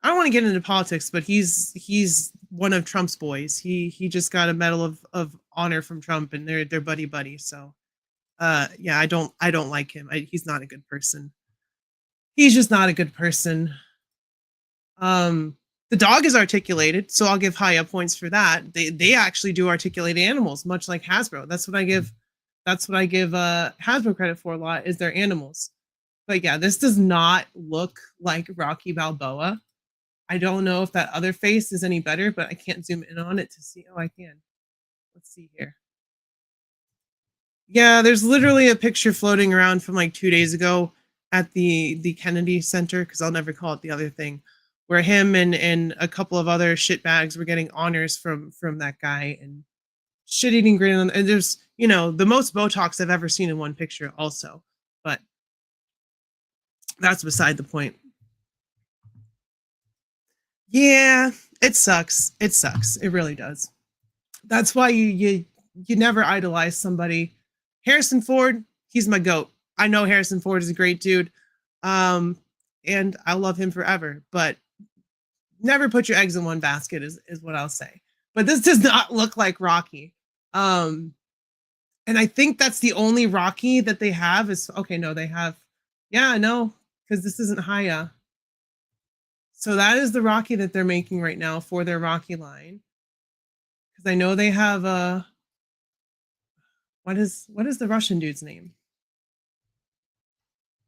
don't want to get into politics, but he's one of Trump's boys. He just got a medal of honor from Trump, and they're buddy. So, yeah, I don't like him. He's not a good person. He's just not a good person. The dog is articulated, so I'll give Haya points for that. They actually do articulate animals, much like Hasbro. That's what I give Hasbro credit for a lot is their animals. But yeah, this does not look like Rocky Balboa. I don't know if that other face is any better, but I can't zoom in on it to see. Oh, I can. Let's see here. Yeah, there's literally a picture floating around from like 2 days ago at the Kennedy Center, because I'll never call it the other thing, where him and a couple of other shitbags were getting honors from that guy and shit-eating grin. And there's, the most Botox I've ever seen in one picture also. But that's beside the point. Yeah, it sucks. It sucks. It really does. That's why you never idolize somebody. Harrison Ford, he's my goat. I know Harrison Ford is a great dude. And I love him forever. But never put your eggs in one basket is what I'll say. But this does not look like Rocky. And I think that's the only Rocky that they have is okay, no, they have, yeah, no, because this isn't Haya. So that is the Rocky that they're making right now for their Rocky line. Because I know they have what is the Russian dude's name?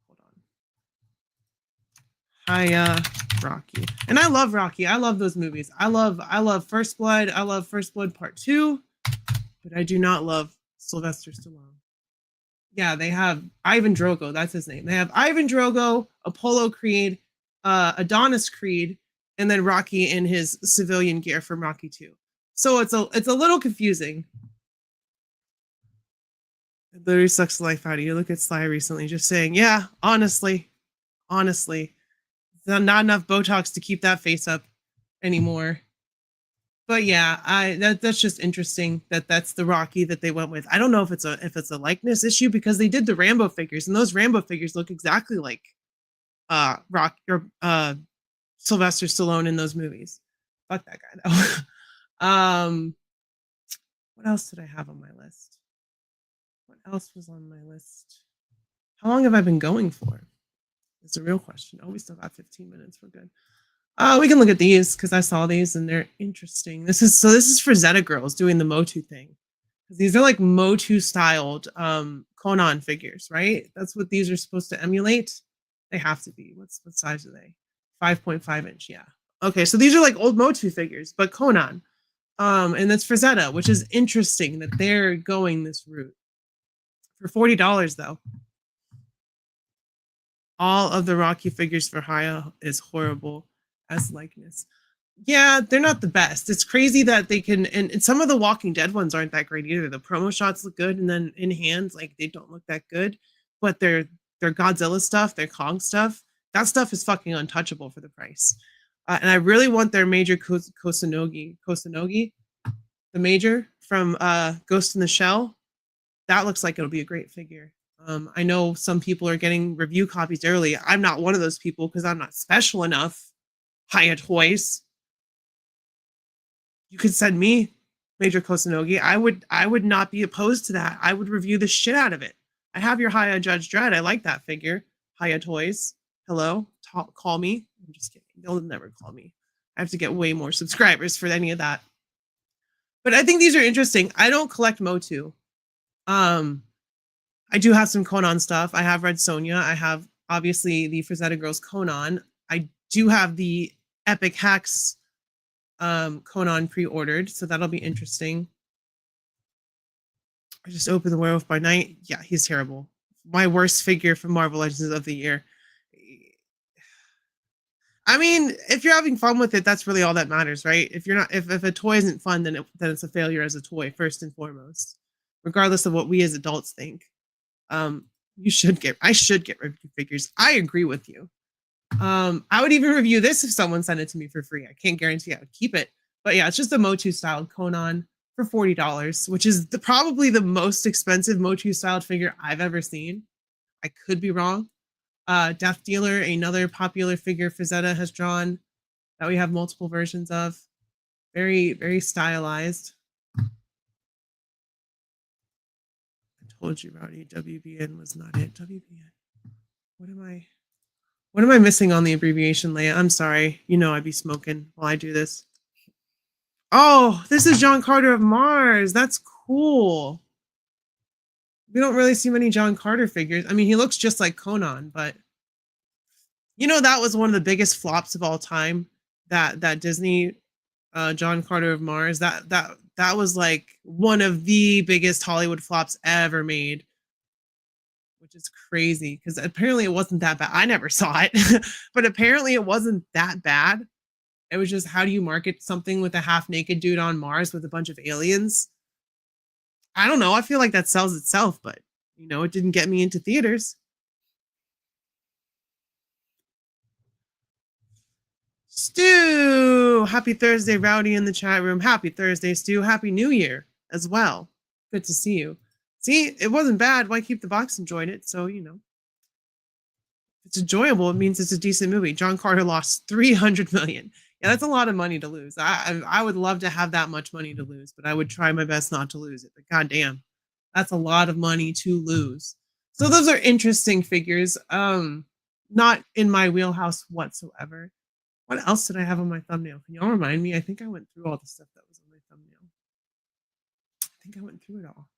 Hold on. Haya Rocky. And I love Rocky. I love those movies. I love First Blood. I love First Blood Part 2. But I do not love Sylvester Stallone. Yeah, they have Ivan Drogo. That's his name. They have Ivan Drogo, Apollo Creed, Adonis Creed, and then Rocky in his civilian gear from Rocky 2. So it's a little confusing. It literally sucks the life out of you. Look at Sly recently just saying, yeah, honestly, not enough Botox to keep that face up anymore. But yeah, that's just interesting that's the Rocky that they went with. I don't know if it's a likeness issue because they did the Rambo figures, and those Rambo figures look exactly like Sylvester Stallone in those movies. Fuck that guy though. What else did I have on my list? What else was on my list? How long have I been going for? It's a real question. Oh, we still got 15 minutes. We're good. We can look at these because I saw these and they're interesting. This is for Zeta girls doing the Motu thing. These are like Motu styled Conan figures, right? That's what these are supposed to emulate. They have to be. What size are they? 5.5 inch. Yeah. Okay, so these are like old Motu figures, but Conan. And that's for Zeta, which is interesting that they're going this route. For $40 though. All of the Rocky figures for Haya is horrible as likeness. Yeah, they're not the best. It's crazy that they can, and some of the Walking Dead ones aren't that great either. The promo shots look good, and then in hands, like they don't look that good. But their Godzilla stuff, their Kong stuff, that stuff is fucking untouchable for the price. And I really want their major Kosanogi, the major from Ghost in the Shell. That looks like it'll be a great figure. I know some people are getting review copies early. I'm not one of those people because I'm not special enough. Haya Toys. You could send me Major Kosanogi. I would not be opposed to that. I would review the shit out of it. I have your Haya Judge Dredd. I like that figure. Haya Toys. Hello, call me. I'm just kidding. They'll never call me. I have to get way more subscribers for any of that. But I think these are interesting. I don't collect Motu. I do have some Conan stuff. I have Red Sonja. I have obviously the Frazetta Girls Conan. I do have the Epic Hacks Conan pre-ordered, so that'll be interesting. I just opened the Werewolf by Night. Yeah, he's terrible. My worst figure from Marvel Legends of the year. I mean, if you're having fun with it, that's really all that matters, right? If you're not, if a toy isn't fun, then it's a failure as a toy, first and foremost, regardless of what we as adults think. I should get review figures. I agree with you. I would even review this if someone sent it to me for free. I can't guarantee I would keep it, but yeah, it's just a Motu styled Conan for $40, which is probably the most expensive Motu styled figure I've ever seen. I could be wrong. Death Dealer, another popular figure Frazetta has drawn that we have multiple versions of. Very, very stylized. I told you, Rowdy, WBN was not it. WBN. What am I missing on the abbreviation, Leia? I'm sorry. You know I'd be smoking while I do this. Oh, this is John Carter of Mars. That's cool. We don't really see many John Carter figures. I mean, he looks just like Conan, but you know that was one of the biggest flops of all time. That Disney John Carter of Mars. That was like one of the biggest Hollywood flops ever made, which is crazy because apparently it wasn't that bad. I never saw it, but apparently it wasn't that bad. It was just, how do you market something with a half-naked dude on Mars with a bunch of aliens? I don't know. I feel like that sells itself, but you know, it didn't get me into theaters. Stu, happy Thursday, Rowdy in the chat room. Happy Thursday, Stu. Happy New Year as well. Good to see you. See, it wasn't bad. Why keep the box? Enjoyed it. So, you know, if it's enjoyable, it means it's a decent movie. John Carter lost $300 million. Yeah, that's a lot of money to lose. I would love to have that much money to lose, but I would try my best not to lose it. But goddamn, that's a lot of money to lose. So those are interesting figures. Not in my wheelhouse whatsoever. What else did I have on my thumbnail? Can y'all remind me? I think I went through all the stuff that was on my thumbnail. I think I went through it all.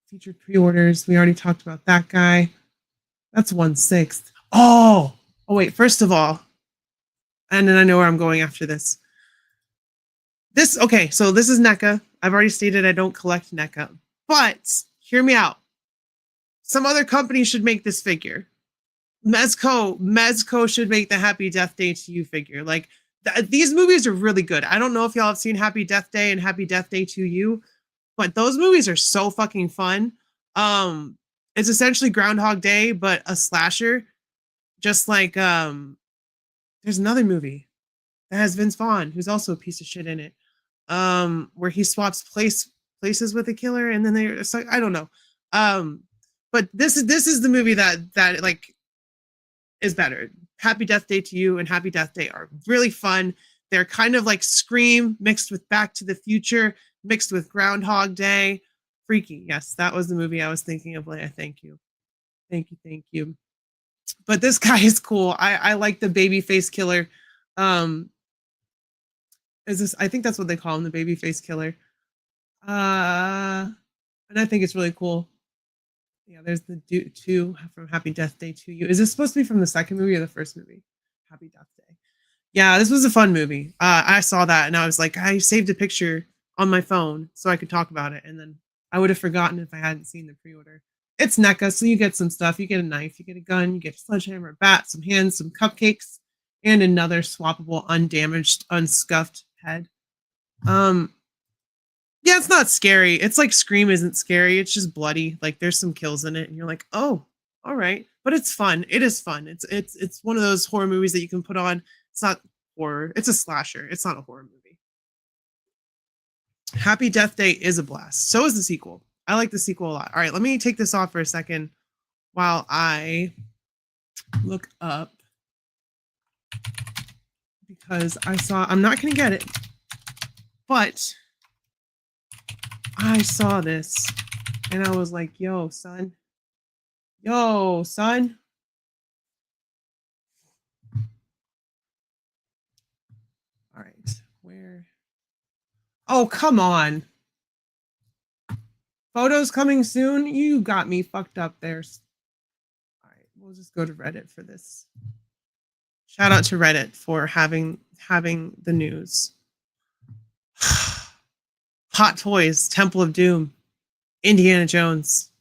Featured pre-orders. We already talked about that guy. That's 1/6. Oh, wait. First of all, and then I know where I'm going after this. Okay, so this is NECA. I've already stated I don't collect NECA, but hear me out. Some other company should make this figure. Mezco should make the Happy Death Day to You figure. Like, these movies are really good. I don't know if y'all have seen Happy Death Day and Happy Death Day to You, but those movies are so fucking fun. It's essentially Groundhog Day, but a slasher. Just like, there's another movie that has Vince Vaughn, who's also a piece of shit in it, where he swaps places with a killer, and then I don't know. But this is the movie that like is better. Happy Death Day to You and Happy Death Day are really fun. They're kind of like Scream mixed with Back to the Future, mixed with Groundhog Day. Freaky. Yes, that was the movie I was thinking of, Leia. Thank you. Thank you. But this guy is cool. I like the baby face killer. I think that's what they call him, the baby face killer. And I think it's really cool. Yeah, there's the two from Happy Death Day to You. Is this supposed to be from the second movie or the first movie? Happy Death Day. Yeah, this was a fun movie. I saw that and I was like, I saved a picture on my phone so I could talk about it. And then I would have forgotten if I hadn't seen the pre-order. it's NECA, so you get some stuff. You get a knife, you get a gun, you get a sledgehammer, a bat, some hands, some cupcakes, and another swappable, undamaged, unscuffed head. Yeah, it's not scary. It's like Scream isn't scary. It's just bloody. Like there's some kills in it, and you're like, oh, all right. But it's fun. It is fun. It's one of those horror movies that you can put on. It's not horror. It's a slasher. It's not a horror movie. Happy Death Day is a blast. So is the sequel. I like the sequel a lot. All right, let me take this off for a second while I look up, because I'm not going to get it, but I saw this and I was like, yo, son. All right, where? Oh, come on. Photos coming soon? You got me fucked up there. All right, we'll just go to Reddit for this. Shout out to Reddit for having the news. Hot Toys, Temple of Doom, Indiana Jones.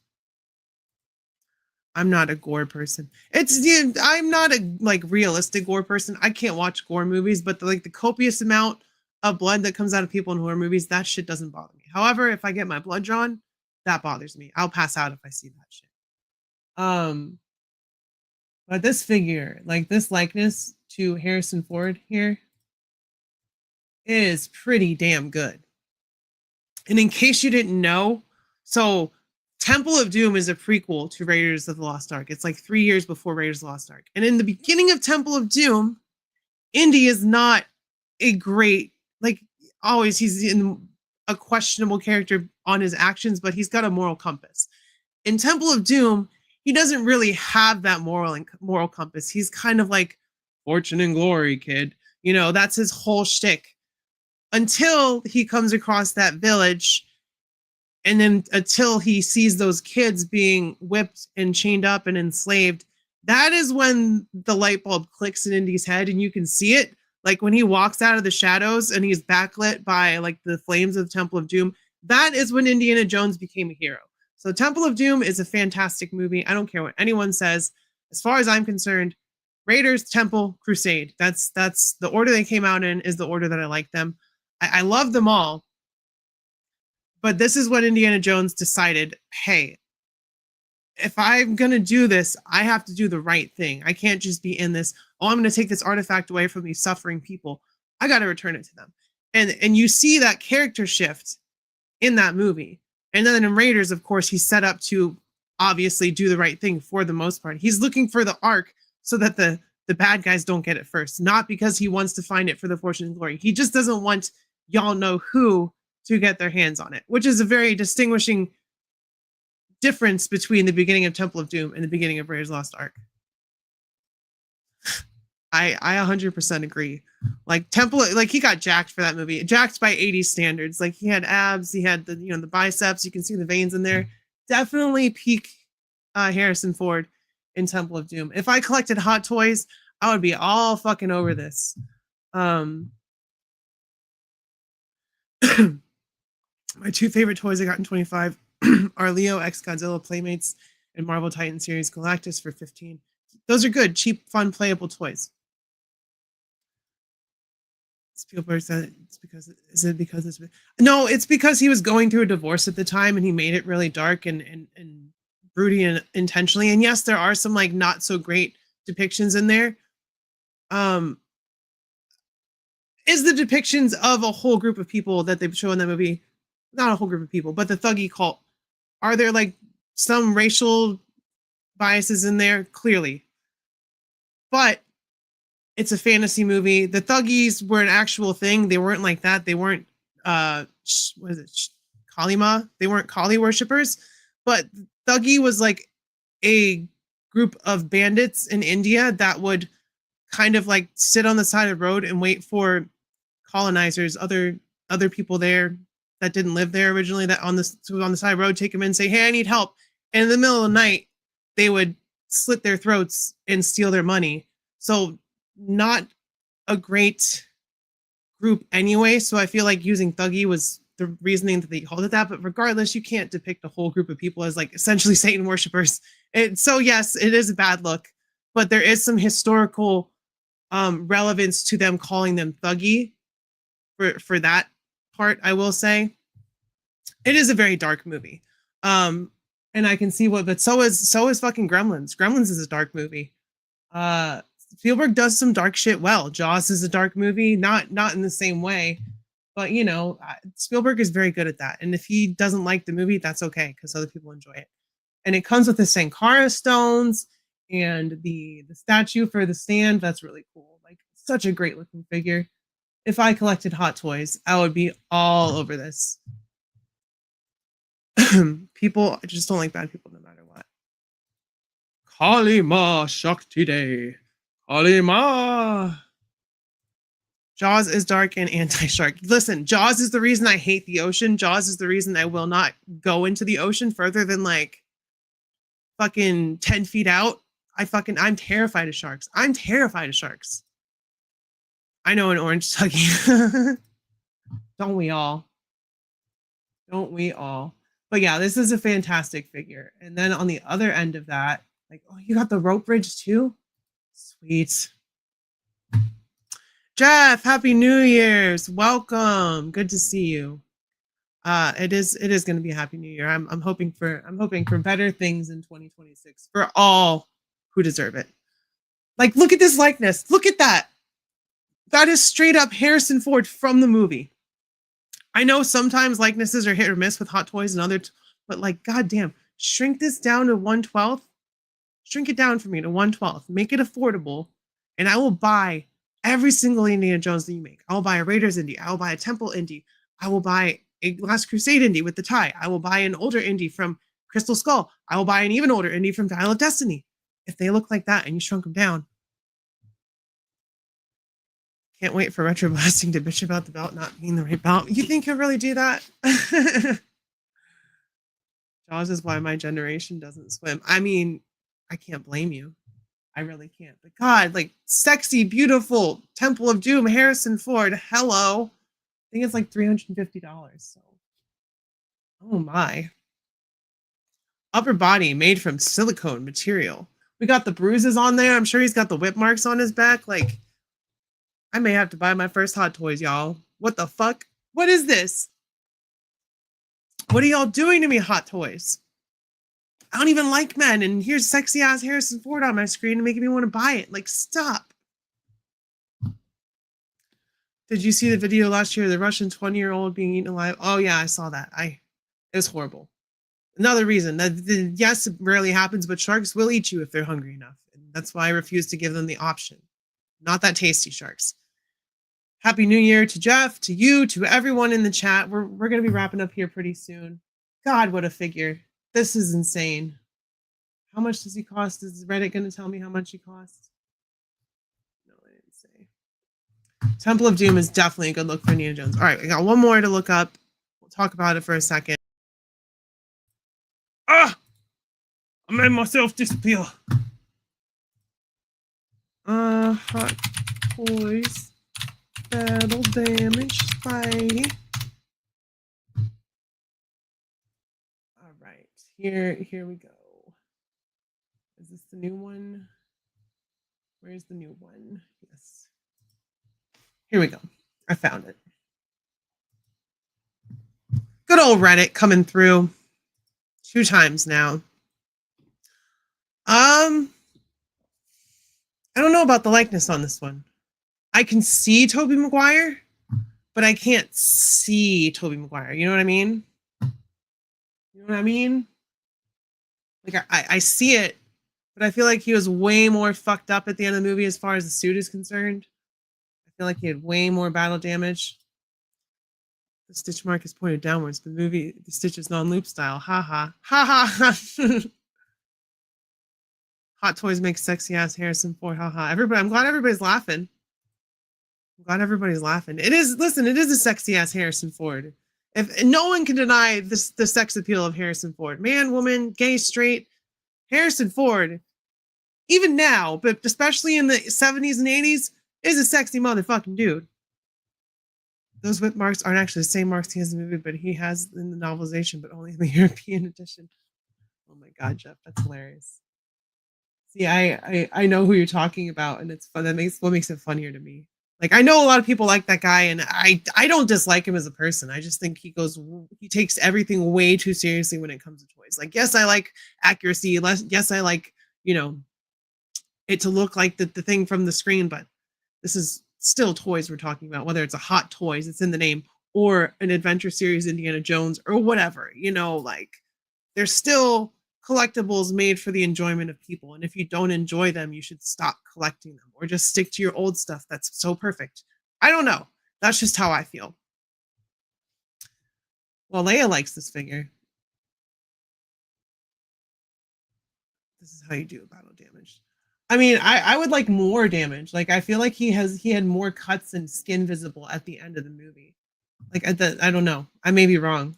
I'm not a gore person. I'm not a like realistic gore person. I can't watch gore movies, but the copious amount of blood that comes out of people in horror movies, that shit doesn't bother me. However, if I get my blood drawn, that bothers me. I'll pass out if I see that shit. But this figure, like this likeness to Harrison Ford here, is pretty damn good. And in case you didn't know, so Temple of Doom is a prequel to Raiders of the Lost Ark. It's like 3 years before Raiders of the Lost Ark. And in the beginning of Temple of Doom, Indy is not a great, like always, he's in a questionable character on his actions, but he's got a moral compass. In Temple of Doom, he doesn't really have that moral compass. He's kind of like fortune and glory, kid. You know, that's his whole shtick. Until he comes across that village, and then until he sees those kids being whipped and chained up and enslaved, that is when the light bulb clicks in Indy's head, and you can see it. Like when he walks out of the shadows and he's backlit by like the flames of Temple of Doom, that is when Indiana Jones became a hero. So Temple of Doom is a fantastic movie. I don't care what anyone says. As far as I'm concerned, Raiders, Temple, Crusade. That's the order they came out in, is the order that I like them. I love them all. But this is when Indiana Jones decided, hey, if I'm going to do this, I have to do the right thing. I can't just be in this, oh, I'm going to take this artifact away from these suffering people. I got to return it to them. And you see that character shift in that movie. And then in Raiders, of course, he's set up to obviously do the right thing for the most part. He's looking for the Ark so that the bad guys don't get it first. Not because he wants to find it for the fortune and glory. He just doesn't want y'all know who to get their hands on it, which is a very distinguishing difference between the beginning of Temple of Doom and the beginning of Raiders Lost Ark. I 100% agree. Like Temple, like he got jacked for that movie, jacked by 80s standards. Like he had abs, he had the biceps, you can see the veins in there. Definitely peak Harrison Ford in Temple of Doom. If I collected Hot Toys, I would be all fucking over this. My two favorite toys I got in 25 are Leo X Godzilla Playmates and Marvel Titan Series Galactus for 15. Those are good, cheap, fun, playable toys. Spielberg said it's because no, it's because he was going through a divorce at the time and he made it really dark and broody and intentionally. And yes, there are some like not so great depictions in there. Is the depictions of a whole group of people that they show in that movie, not a whole group of people, but the Thuggee cult, are there like some racial biases in there? Clearly. But it's a fantasy movie. The Thuggees were an actual thing. They weren't like that. They weren't, what is it? Kalima. They weren't Kali worshippers. But Thuggee was like a group of bandits in India that would kind of like sit on the side of the road and wait for colonizers, other people there that didn't live there originally, that on the side of the road, take them in and say, hey, I need help. And in the middle of the night, they would slit their throats and steal their money. So not a great group anyway. So I feel like using Thuggee was the reasoning that they called it that, but regardless, you can't depict a whole group of people as like essentially Satan worshipers. So yes, it is a bad look, but there is some historical relevance to them calling them thuggy for that part. I will say it is a very dark movie. And I can see but so is fucking Gremlins. Gremlins is a dark movie. Spielberg does some dark shit well. Jaws is a dark movie, not in the same way, but you know, Spielberg is very good at that. And if he doesn't like the movie, that's okay because other people enjoy it. And it comes with the Sankara stones and the statue for the stand. That's really cool. Like such a great looking figure. If I collected Hot Toys, I would be all over this. People just don't like bad people no matter what. Kali Ma Shakti Day. Kali Ma. Jaws is dark and anti-shark. Listen, Jaws is the reason I hate the ocean. Jaws is the reason I will not go into the ocean further than like fucking 10 feet out. I'm terrified of sharks. I'm terrified of sharks. I know an orange tuggy. Don't we all? Don't we all? But yeah, this is a fantastic figure. And then on the other end of that, like, oh, you got the rope bridge too? Sweet. Jeff, Happy New Year's. Welcome. Good to see you. It is going to be a Happy New Year. I'm hoping for better things in 2026 for all who deserve it. Like, look at this likeness. Look at that. That is straight up Harrison Ford from the movie. I know sometimes likenesses are hit or miss with Hot Toys and other, but like, goddamn, shrink this down to 1/12. Shrink it down for me to 1/12. Make it affordable, and I will buy every single Indiana Jones that you make. I will buy a Raiders indie. I will buy a Temple indie. I will buy a Last Crusade indie with the tie. I will buy an older indie from Crystal Skull. I will buy an even older indie from Dial of Destiny. If they look like that and you shrunk them down. Can't wait for Retro Blasting to bitch about the belt not being the right belt. You think he'll really do that? Jaws is why my generation doesn't swim. I mean, I can't blame you. I really can't. But God, like sexy, beautiful Temple of Doom, Harrison Ford. Hello. I think it's like $350. So, oh my. Upper body made from silicone material. We got the bruises on there. I'm sure he's got the whip marks on his back. Like, I may have to buy my first Hot Toys, y'all. What the fuck? What is this? What are y'all doing to me, Hot Toys? I don't even like men, and here's sexy ass Harrison Ford on my screen and making me want to buy it. Like, stop. Did you see the video last year of the Russian 20-year-old being eaten alive? Oh yeah, I saw that. It was horrible. Another reason that yes, it rarely happens, but sharks will eat you if they're hungry enough. And that's why I refuse to give them the option. Not that tasty, sharks. Happy New Year to Jeff, to you, to everyone in the chat. We're going to be wrapping up here pretty soon. God, what a figure. This is insane. How much does he cost? Is Reddit going to tell me how much he costs? No, I didn't say. Temple of Doom is definitely a good look for Indiana Jones. All right, we got one more to look up. We'll talk about it for a second. Ah! I made myself disappear. Hot Toys. Battle damage, Spidey. All right, here we go. Is this the new one? Where's the new one? Yes. Here we go. I found it. Good old Reddit coming through 2 times now. I don't know about the likeness on this one. I can see Tobey Maguire, but I can't see Tobey Maguire. You know what I mean? You know what I mean? Like, I see it, but I feel like he was way more fucked up at the end of the movie as far as the suit is concerned. I feel like he had way more battle damage. The stitch mark is pointed downwards. The stitch is non-loop style. Ha ha. Ha ha. Hot Toys makes sexy ass Harrison Ford. Ha ha. Everybody, I'm glad everybody's laughing. I'm glad everybody's laughing. It is a sexy ass Harrison Ford. If no one can deny the sex appeal of Harrison Ford. Man, woman, gay, straight. Harrison Ford, even now, but especially in the 70s and 80s, is a sexy motherfucking dude. those whip marks aren't actually the same marks he has in the movie, but he has in the novelization, but only in the European edition. Oh my god, Jeff, that's hilarious. See, I know who you're talking about, and it's fun. That makes what makes it funnier to me. Like I know a lot of people like that guy, and I don't dislike him as a person. I just think he takes everything way too seriously when it comes to toys. Like yes, I like accuracy. Yes, I like it to look like the thing from the screen, but this is still toys we're talking about. Whether it's a Hot Toys, it's in the name, or an adventure series Indiana Jones or whatever. Like they're still collectibles made for the enjoyment of people. And if you don't enjoy them, you should stop collecting them or just stick to your old stuff that's so perfect. I don't know. That's just how I feel. Well, Leia likes this figure. This is how you do battle damage. I mean, I would like more damage. Like I feel like he had more cuts and skin visible at the end of the movie. Like I don't know. I may be wrong.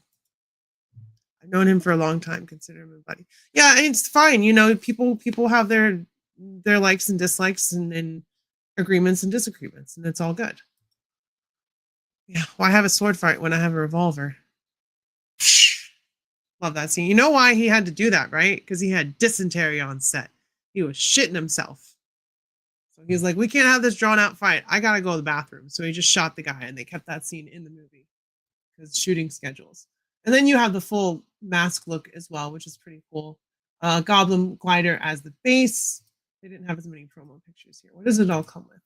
I've known him for a long time, consider him a buddy. Yeah, it's fine. People have their likes and dislikes and agreements and disagreements, and it's all good. Yeah, why have a sword fight when I have a revolver? Love that scene. You know why he had to do that, right? Because he had dysentery on set. He was shitting himself. So he's like, we can't have this drawn out fight. I gotta go to the bathroom. So he just shot the guy, and they kept that scene in the movie because shooting schedules. And then you have the full mask look as well, which is pretty cool. Goblin glider as the base. They didn't have as many promo pictures here. What does it all come with?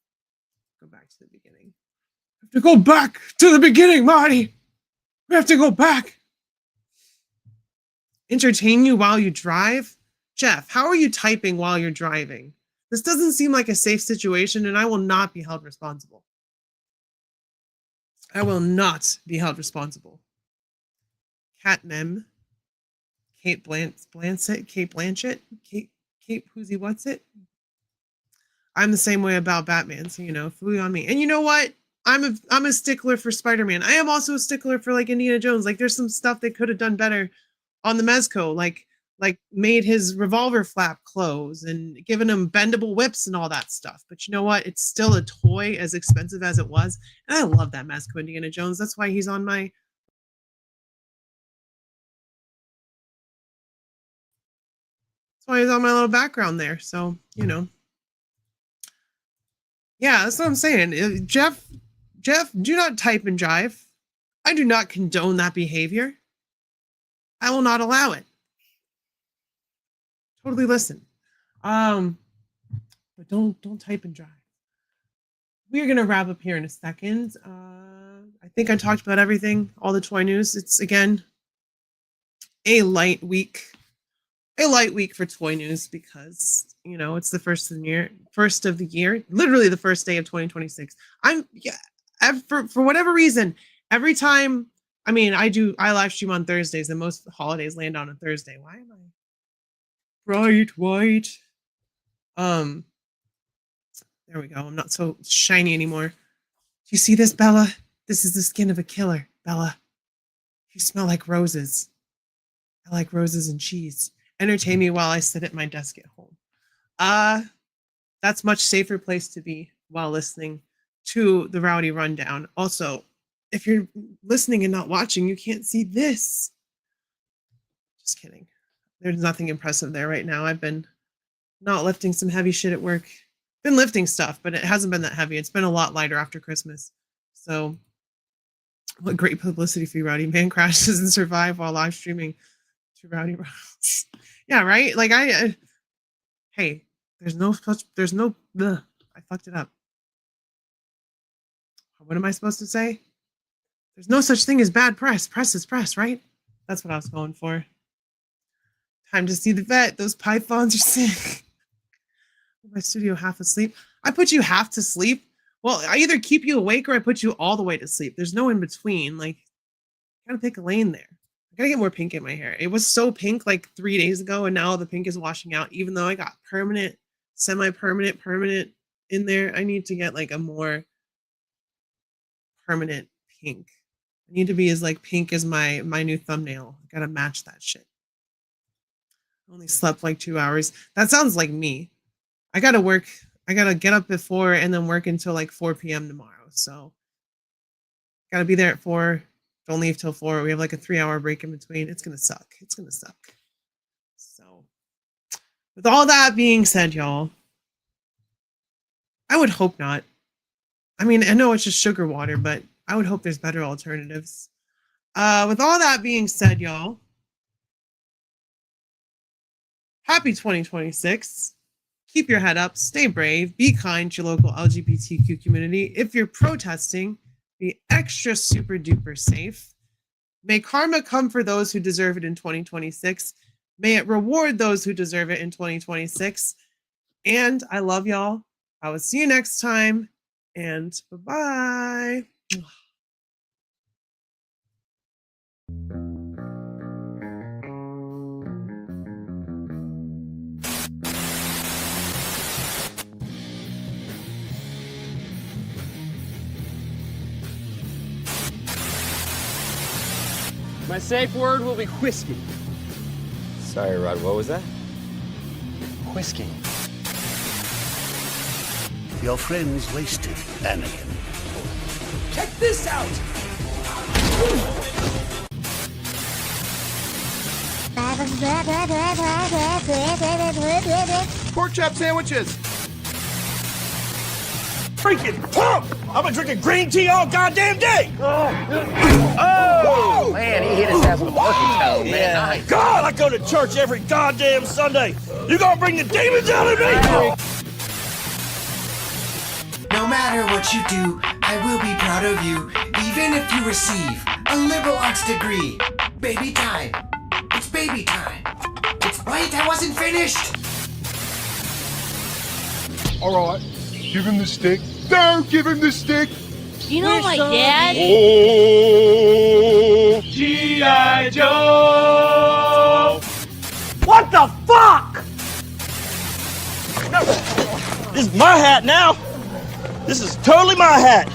Go back to the beginning. We have to go back to the beginning, Marty. We have to go back. Entertain you while you drive? Jeff, how are you typing while you're driving? This doesn't seem like a safe situation, and I will not be held responsible. I will not be held responsible. Catnem, Kate Blanchett, Kate Whoosy What's It? I'm the same way about Batman, so fooey on me. And you know what? I'm a stickler for Spider-Man. I am also a stickler for like Indiana Jones. Like there's some stuff they could have done better on the Mezco, like made his revolver flap close and given him bendable whips and all that stuff. But you know what? It's still a toy, as expensive as it was. And I love that Mezco Indiana Jones. That's why he's on my little background there. So, yeah, that's what I'm saying. Jeff, do not type and jive. I do not condone that behavior. I will not allow it. Totally listen. But don't type and jive. We're gonna wrap up here in a second. I think I talked about everything, all the toy news. It's again a light week for toy news because it's the first of the year, literally the first day of 2026. For whatever reason, every time I live stream on Thursdays and most holidays land on a Thursday. Why am I bright white? There we go. I'm not so shiny anymore. Do you see this, Bella? This is the skin of a killer, Bella. You smell like roses. I like roses and cheese. Entertain me while I sit at my desk at home. That's much safer place to be while listening to the Rowdy Rundown. Also, if you're listening and not watching, you can't see this. Just kidding. There's nothing impressive there right now. I've been not lifting some heavy shit at work. Been lifting stuff, but it hasn't been that heavy. It's been a lot lighter after Christmas. So, what great publicity for you, Rowdy. Man crashes and survive while live streaming to Rowdy Rundown. Yeah, right? Like hey, I fucked it up. What am I supposed to say? There's no such thing as bad press. Press is press, right? That's what I was going for. Time to see the vet. Those pythons are sick. My studio half asleep. I put you half to sleep. Well, I either keep you awake or I put you all the way to sleep. There's no in between. Like, gotta pick a lane there. I gotta get more pink in my hair. It was so pink like 3 days ago, and now the pink is washing out. Even though I got permanent, semi-permanent, permanent in there, I need to get like a more permanent pink. I need to be as like pink as my new thumbnail. I gotta match that shit. I only slept like 2 hours. That sounds like me. I gotta work. I gotta get up before and then work until like 4 p.m. tomorrow. So Got to be there at 4. Don't leave till 4. We have like a 3-hour break in between. It's gonna suck. It's gonna suck. So, with all that being said, y'all, I would hope not. I mean, I know it's just sugar water, but I would hope there's better alternatives. With all that being said, y'all, happy 2026. Keep your head up, stay brave, be kind to your local LGBTQ community. If you're protesting, be extra super duper safe. May karma come for those who deserve it in 2026. May it reward those who deserve it in 2026. And I love y'all. I will see you next time. And bye-bye. My safe word will be whiskey. Sorry, Rod, what was that? Whiskey. Your friend's wasted, Anakin. Check this out! Pork chop sandwiches. Freaking pump! I've been drinking green tea all goddamn day! Oh, man, he hit his ass with a parking towel, man. Nice. God, I go to church every goddamn Sunday. You gonna bring the demons out of me? No matter what you do, I will be proud of you, even if you receive a liberal arts degree. Baby time. It's baby time. Wait, I wasn't finished. All right, give him the stick. Don't give him the stick. You know my dad? Oh, G.I. Joe! What the fuck? This is my hat now. This is totally my hat.